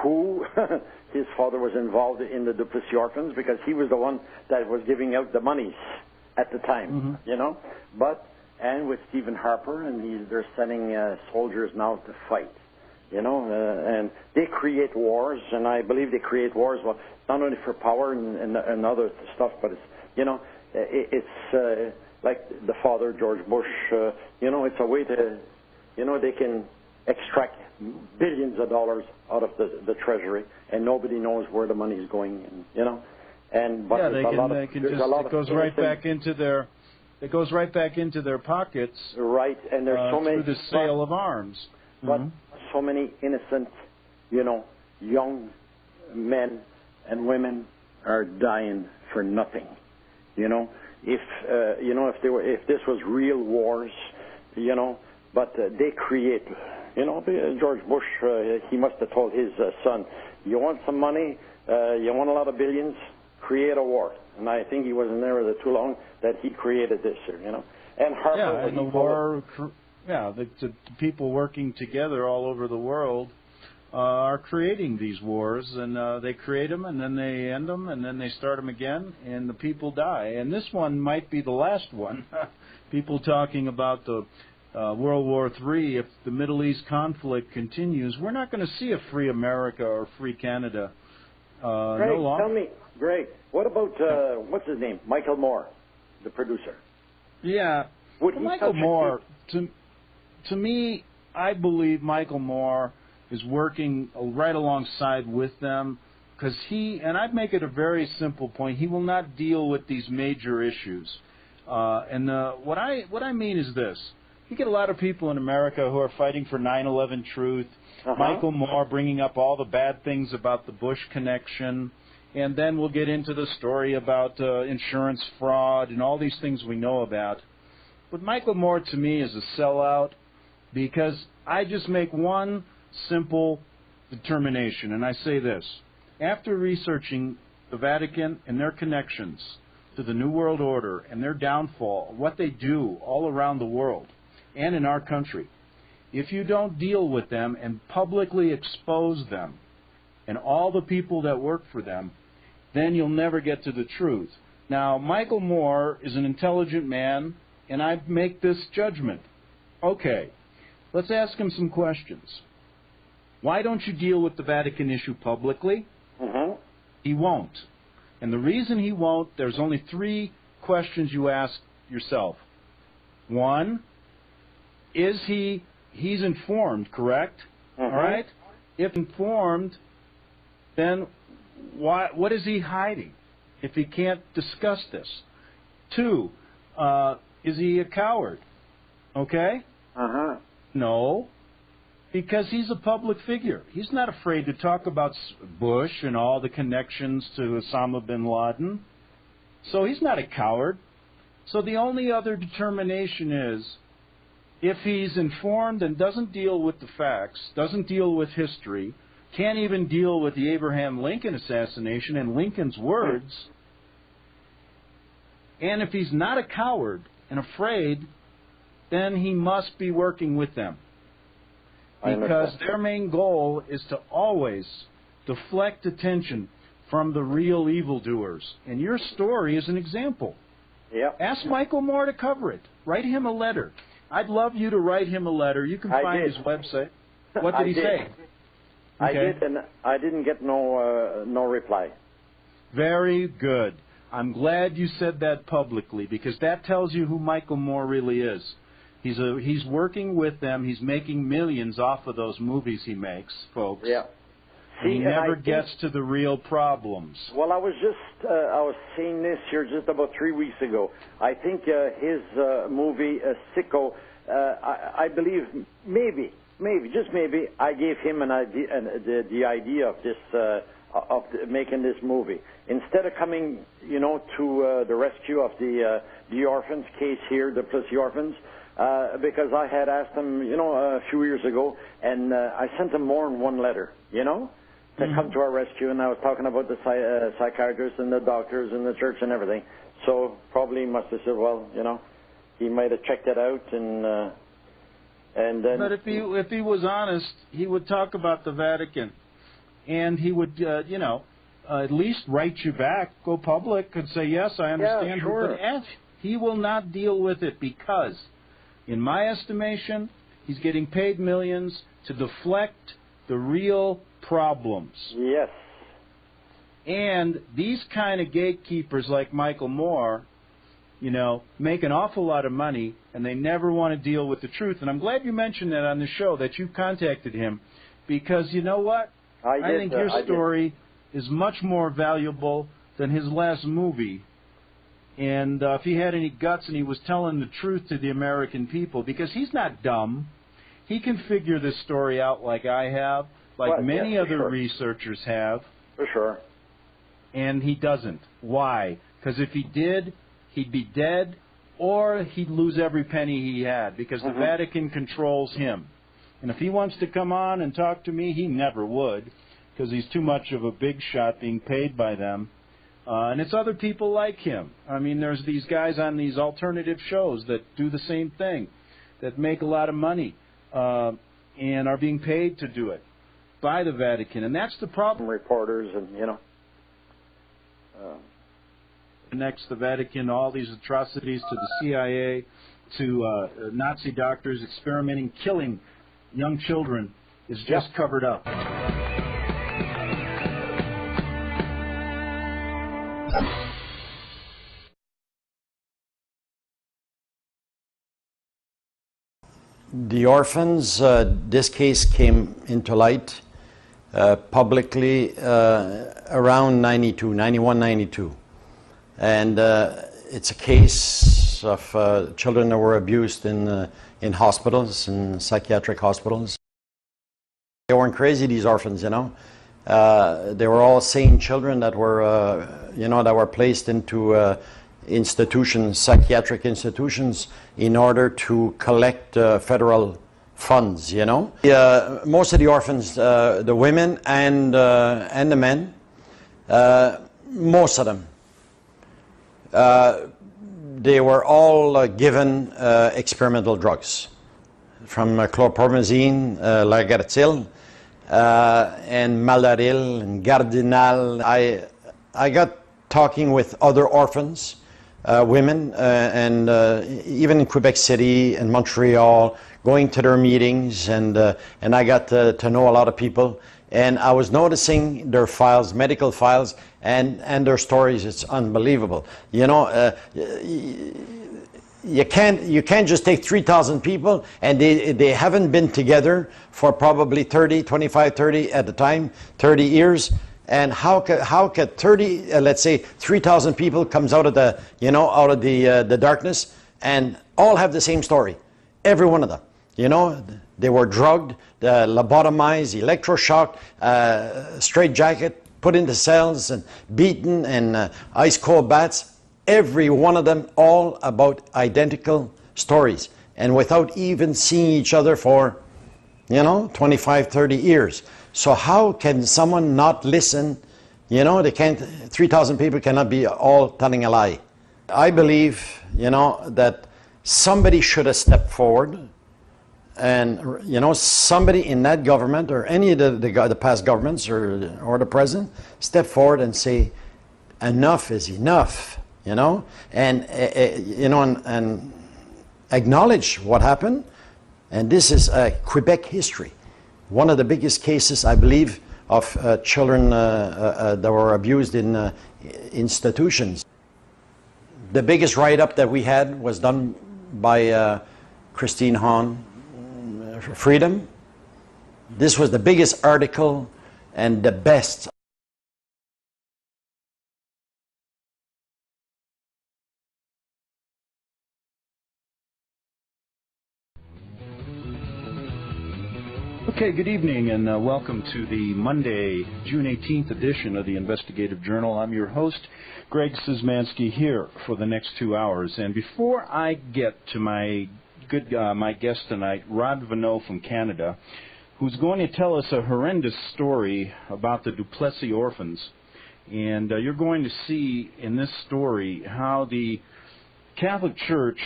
S3: who his father was involved in the Duplessis Orphans because he was the one that was giving out the monies at the time,
S2: Mm-hmm.
S3: And with Stephen Harper, and they're sending soldiers now to fight, and they create wars, and I believe they create wars, well, not only for power and other stuff, but it's like the father, George Bush, it's a way to, they can extract billions of dollars out of the treasury, and nobody knows where the money is going, And but
S2: it goes right back into their. It goes right back into their pockets.
S3: Right, and there's so many
S2: through the sale of arms.
S3: But so many innocent, young men and women are dying for nothing. If this was real wars, but they create. George Bush, he must have told his son, "You want some money? You want a lot of billions? Create a war." And I think he wasn't there too long that he created this, And Harper,
S2: and the war, the people working together all over the world are creating these wars, and they create them, and then they end them, and then they start them again, and the people die. And this one might be the last one. People talking about the World War III. If the Middle East conflict continues, we're not going to see a free America or free Canada.
S3: Greg,
S2: no longer.
S3: Tell me, Greg, what about, what's his name, Michael Moore, the producer?
S2: Yeah, Michael Moore, to me, I believe Michael Moore is working right alongside with them, because and I'd make it a very simple point, he will not deal with these major issues. What I mean is this. You get a lot of people in America who are fighting for 9/11 truth, Michael Moore bringing up all the bad things about the Bush connection, and then we'll get into the story about insurance fraud and all these things we know about. But Michael Moore, to me, is a sellout, because I just make one simple determination, and I say this. After researching the Vatican and their connections to the New World Order and their downfall, what they do all around the world and in our country, if you don't deal with them and publicly expose them and all the people that work for them, then you'll never get to the truth. Now, Michael Moore is an intelligent man, and I make this judgment. Okay, let's ask him some questions. Why don't you deal with the Vatican issue publicly? He won't. And the reason he won't, there's only 3 questions you ask yourself. One, he's informed, correct? All right? If informed, then what is he hiding if he can't discuss this? 2, is he a coward? Okay? No, because he's a public figure. He's not afraid to talk about Bush and all the connections to Osama bin Laden. So he's not a coward. So the only other determination is, if he's informed and doesn't deal with the facts, doesn't deal with history, can't even deal with the Abraham Lincoln assassination and Lincoln's words, and if he's not a coward and afraid, then he must be working with them. Because their main goal is to always deflect attention from the real evildoers. And your story is an example. Ask Michael Moore to cover it. Write him a letter. I'd love you to write him a letter. You can find his website. What did he say?
S3: I did, and I didn't get no reply.
S2: Very good. I'm glad you said that publicly, because that tells you who Michael Moore really is. He's working with them. He's making millions off of those movies he makes, folks.
S3: Yeah.
S2: He never gets to the real problems.
S3: Well, I was seeing this here just about 3 weeks ago. I think his movie Sicko, I believe maybe, just maybe, I gave him an idea, the idea of this, of making this movie. Instead of coming, to the rescue of the orphans case here, the Duplessis Orphans, because I had asked him, a few years ago, and I sent him more than one letter, to come to our rescue, and I was talking about the psychiatrists and the doctors and the church and everything. So probably he must have said, well, he might have checked it out, and then. But
S2: if he was honest, he would talk about the Vatican, and he would, at least write you back, go public, and say, yes, I understand.
S3: Yeah, sure.
S2: But he will not deal with it because, in my estimation, he's getting paid millions to deflect the real problems.
S3: Yes.
S2: And these kind of gatekeepers like Michael Moore, make an awful lot of money, and they never want to deal with the truth. And I'm glad you mentioned that on the show, that you contacted him, because you know what? I think your story is much more valuable than his last movie. And if he had any guts and he was telling the truth to the American people, because he's not dumb. He can figure this story out like I have, like many other researchers have.
S3: For sure.
S2: And he doesn't. Why? Because if he did, he'd be dead, or he'd lose every penny he had, because the Vatican controls him. And if he wants to come on and talk to me, he never would, because he's too much of a big shot being paid by them. And it's other people like him. I mean, there's these guys on these alternative shows that do the same thing, that make a lot of money, and are being paid to do it by the Vatican. And that's the problem.
S3: Reporters and, you know.
S2: Connects the Vatican, all these atrocities, to the CIA, to Nazi doctors experimenting, killing young children, is just covered up.
S1: The orphans, this case came into light publicly around 91, 92. And it's a case of children that were abused in hospitals, in psychiatric hospitals. They weren't crazy, these orphans, you know. They were all sane children that were, you know, that were placed into institutions, psychiatric institutions, in order to collect federal funds, you know. Most of the orphans, the women and the men, most of them, they were all given experimental drugs, from chlorpromazine, Lagatil, and Maldaril, and Gardinal. I got talking with other orphans, women, and even in Quebec City and Montreal, going to their meetings, and I got to know a lot of people. And I was noticing their files, medical files, and their stories. It's unbelievable. You know, you can't just take 3,000 people, and they haven't been together for probably 25, 30 at the time, 30 years. And how could 30, let's say 3,000 people comes out of the, you know, out of the darkness, and all have the same story, every one of them. You know, they were drugged, lobotomized, electroshocked, straitjacket, put into cells, and beaten, and ice cold baths. Every one of them, all about identical stories, and without even seeing each other for, you know, 25, 30 years. So how can someone not listen? You know, they can't. 3,000 people cannot be all telling a lie. I believe, you know, that somebody should have stepped forward. And, you know, somebody in that government, or any of the past governments, or the present, step forward and say, enough is enough, you know, and you know, and acknowledge what happened. And this is Quebec history, one of the biggest cases, I believe, of children that were abused in institutions. The biggest write-up that we had was done by Christine Hahn, Freedom. This was the biggest article and the best.
S2: Okay, good evening, and welcome to the Monday, June 18th edition of the Investigative Journal. I'm your host, Greg Szymanski, here for the next 2 hours. And before I get to my guest tonight, Rod Vanneau from Canada, who's going to tell us a horrendous story about the Duplessis Orphans. And you're going to see in this story how the Catholic Church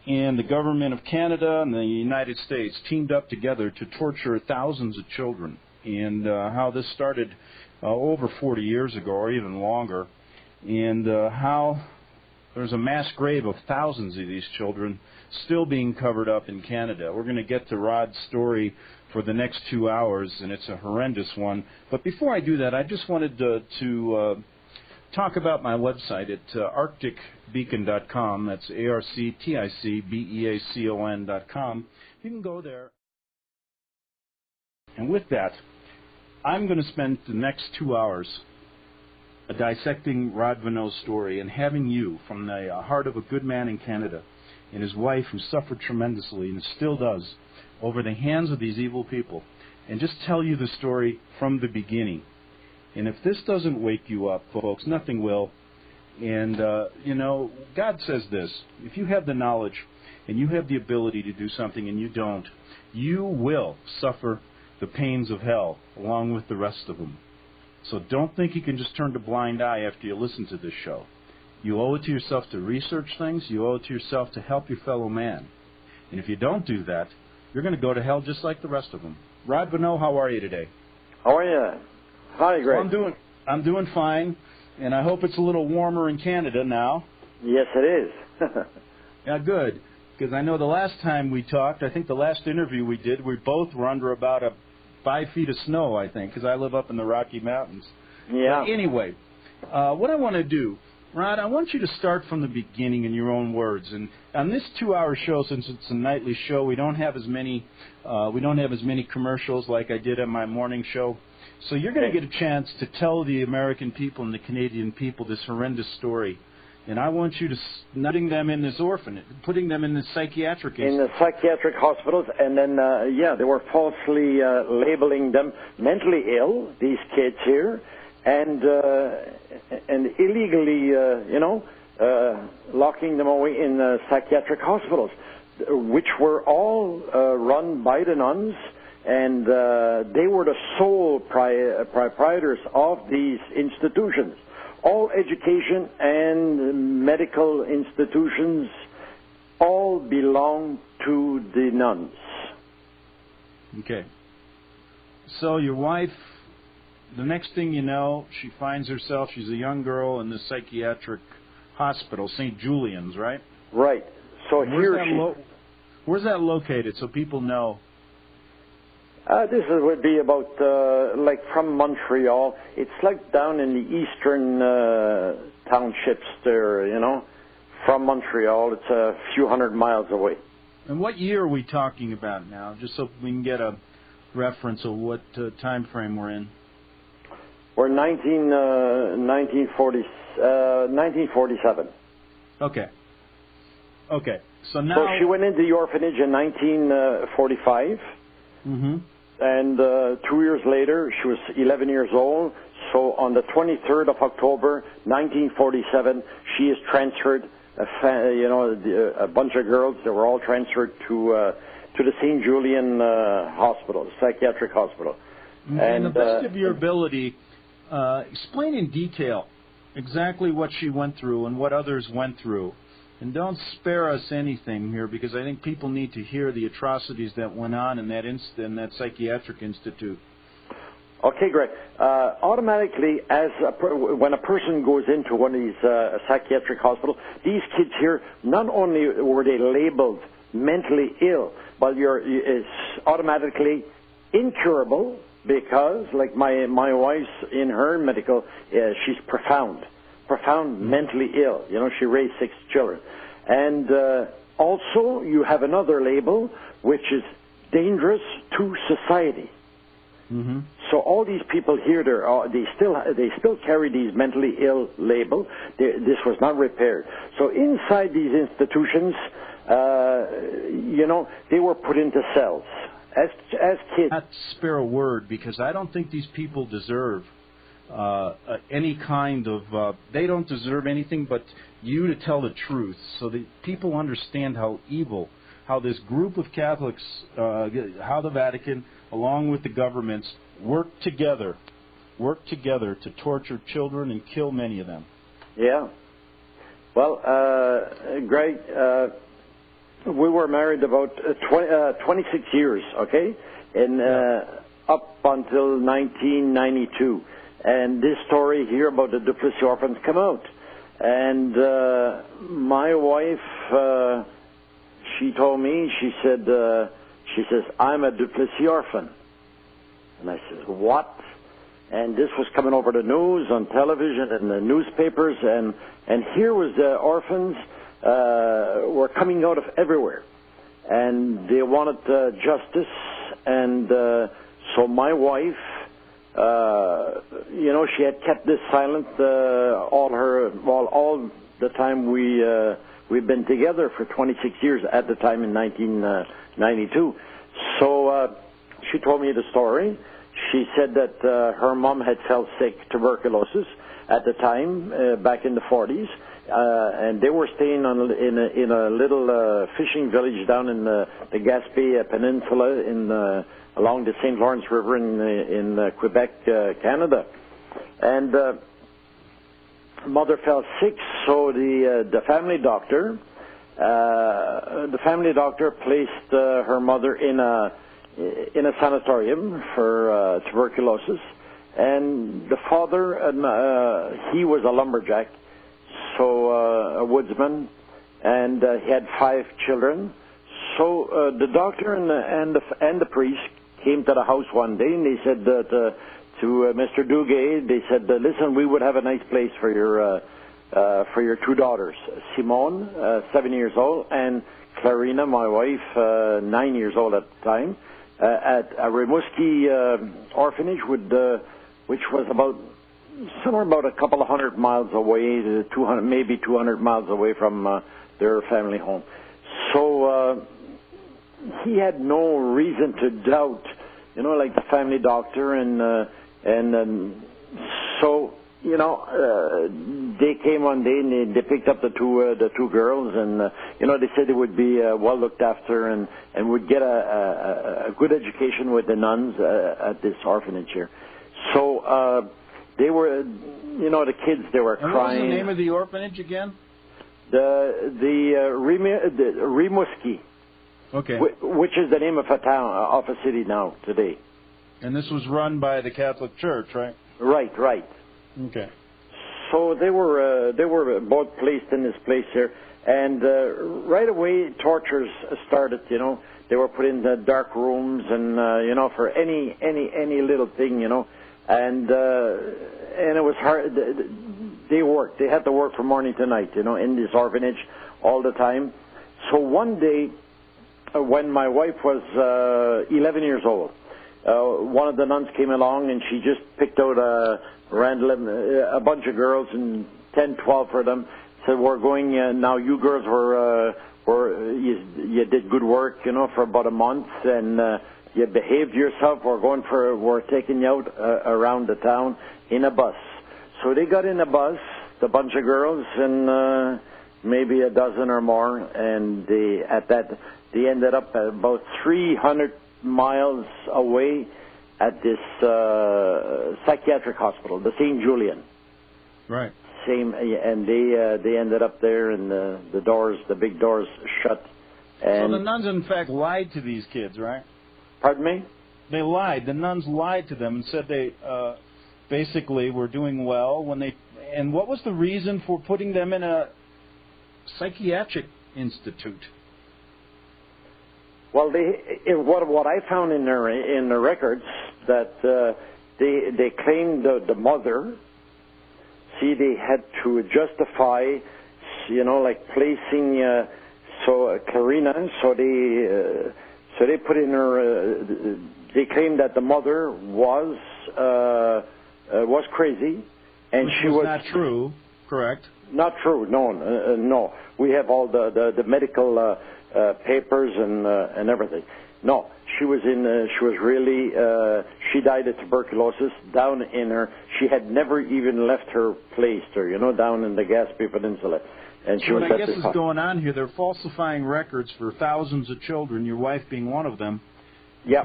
S2: and the government of Canada and the United States teamed up together to torture thousands of children, and how this started over 40 years ago, or even longer, and how there's a mass grave of thousands of these children still being covered up in Canada. We're going to get to Rod's story for the next 2 hours, and it's a horrendous one. But before I do that, I just wanted to talk about my website at arcticbeacon.com. That's ARCTICBEACON.com. You can go there. And with that, I'm going to spend the next 2 hours dissecting Rod Vanneau's story and having you, from the heart of a good man in Canada, and his wife who suffered tremendously and still does over the hands of these evil people, and just tell you the story from the beginning. And if this doesn't wake you up, folks, nothing will. And, God says this: if you have the knowledge and you have the ability to do something and you don't, you will suffer the pains of hell along with the rest of them. So don't think you can just turn a blind eye after you listen to this show. You owe it to yourself to research things. You owe it to yourself to help your fellow man. And if you don't do that, you're going to go to hell just like the rest of them. Rod Vanneau, how are you today?
S3: How are you? Hi, Greg.
S2: Well, I'm doing fine, and I hope it's a little warmer in Canada now.
S3: Yes, it is.
S2: Yeah, good. Because I know the last time we talked, I think the last interview we did, we both were under about 5 feet of snow, I think, because I live up in the Rocky Mountains.
S3: Yeah.
S2: But anyway, what I want to do, Rod, I want you to start from the beginning in your own words. And on this 2-hour show, since it's a nightly show, we don't have as many commercials like I did on my morning show. So you're going to get a chance to tell the American people and the Canadian people this horrendous story. And I want you to putting them in this orphanage, putting them in the psychiatric institute.
S3: In the psychiatric hospitals, and then, they were falsely labeling them mentally ill, these kids here, and illegally, locking them away in psychiatric hospitals, which were all run by the nuns, and they were the sole proprietors of these institutions. All education and medical institutions all belong to the nuns.
S2: Okay. So your wife, the next thing you know, she finds herself, she's a young girl in the psychiatric hospital, St. Julian's, right?
S3: Right. So
S2: where's that located so people know?
S3: This would be about, from Montreal. It's like down in the eastern townships there, From Montreal, it's a few hundred miles away.
S2: And what year are we talking about now, just so we can get a reference of what time frame we're in?
S3: We're 1947.
S2: Okay. So now...
S3: So she went into the orphanage in 1945.
S2: Mm-hmm.
S3: And 2 years later, she was 11 years old. So on the 23rd of October, 1947, she is transferred. A bunch of girls, they were all transferred to the St. Julian Hospital, psychiatric hospital.
S2: And the best of your ability, explain in detail exactly what she went through and what others went through. And don't spare us anything here, because I think people need to hear the atrocities that went on in that psychiatric institute.
S3: Okay, Greg. Automatically, when a person goes into one of these psychiatric hospitals, these kids here, not only were they labeled mentally ill, but it's automatically incurable, because, like my wife's in her medical, she's profound mentally ill. She raised 6 children. And also you have another label, which is dangerous to society.
S2: Mm-hmm.
S3: So all these people here, they still carry these mentally ill label. This was not repaired. So inside these institutions, they were put into cells as kids.
S2: Not spare a word, because I don't think these people deserve any kind of, they don't deserve anything but you to tell the truth, so that people understand how evil, how this group of Catholics, how the Vatican, along with the governments, work together to torture children and kill many of them.
S3: Yeah. Well, Greg, we were married about 26 years, okay? And up until 1992. And this story here about the Duplessis Orphans come out. And my wife, she told me, she says, I'm a Duplessis orphan. And I said, what? And this was coming over the news, on television, and the newspapers, and here was the orphans were coming out of everywhere. And they wanted justice, and so my wife you know, she had kept this silent all the time we've been together for 26 years at the time in 1992. So she told me the story. She said that her mom had fell sick, tuberculosis, at the time, back in the 40s, and they were staying in a little fishing village down in the Gaspé Peninsula along the St. Lawrence River in Quebec, Canada. And mother fell sick, so the family doctor placed her mother in a sanatorium for tuberculosis, and the father, he was a lumberjack, so a woodsman, and he had 5 children. So the doctor and the priest came to the house one day, and they said to Mr. Duguay, they said, listen, we would have a nice place for your 2 daughters, Simone, 7 years old, and Clarina, my wife, 9 years old at the time, at a Rimouski orphanage, which was somewhere about a couple of 100 miles away, 200, maybe 200 miles away from their family home. So he had no reason to doubt, you know, like the family doctor, and so, you know, they came one day and they picked up the two girls, and you know, they said they would be well looked after and would get a good education with the nuns at this orphanage here. So they were, you know, the kids, they were crying.
S2: What was the name of the orphanage again?
S3: The Rimouski.
S2: Okay.
S3: Which is the name of a town, of a city now today.
S2: And this was run by the Catholic Church, right?
S3: Right.
S2: Okay.
S3: So they were both placed in this place here, and right away tortures started. You know, they were put in the dark rooms, and you know, for any little thing, you know, and it was hard. They worked. They had to work from morning to night, you know, in this orphanage all the time. So one day, when my wife was 11 years old, one of the nuns came along, and she just picked out a bunch of girls, and 10, 12 for them. Said, "We're going now. You girls you did good work, you know, for about a month, and you behaved yourself. We're taking you out around the town in a bus." So they got in a bus, the bunch of girls, and maybe a dozen or more, and they ended up about 300 miles away at this psychiatric hospital, the St. Julian.
S2: Right.
S3: And they ended up there, and the big doors shut. And
S2: so the nuns, in fact, lied to these kids, right?
S3: Pardon me?
S2: They lied. The nuns lied to them and said they basically were doing well when they. And what was the reason for putting them in a psychiatric institute?
S3: Well, what I found in the records, that they claimed the mother. See, they had to justify, you know, like placing Clarina. So they put in her. They claimed that the mother was crazy, and
S2: which
S3: she was
S2: not true. Correct.
S3: Not true. No. We have all the medical papers and everything. No, she was really. She died of tuberculosis down in her. She had never even left her place, you know, down in the Gaspé Peninsula. And
S2: so what I guess is going on here, they're falsifying records for thousands of children. Your wife being one of them.
S3: Yeah.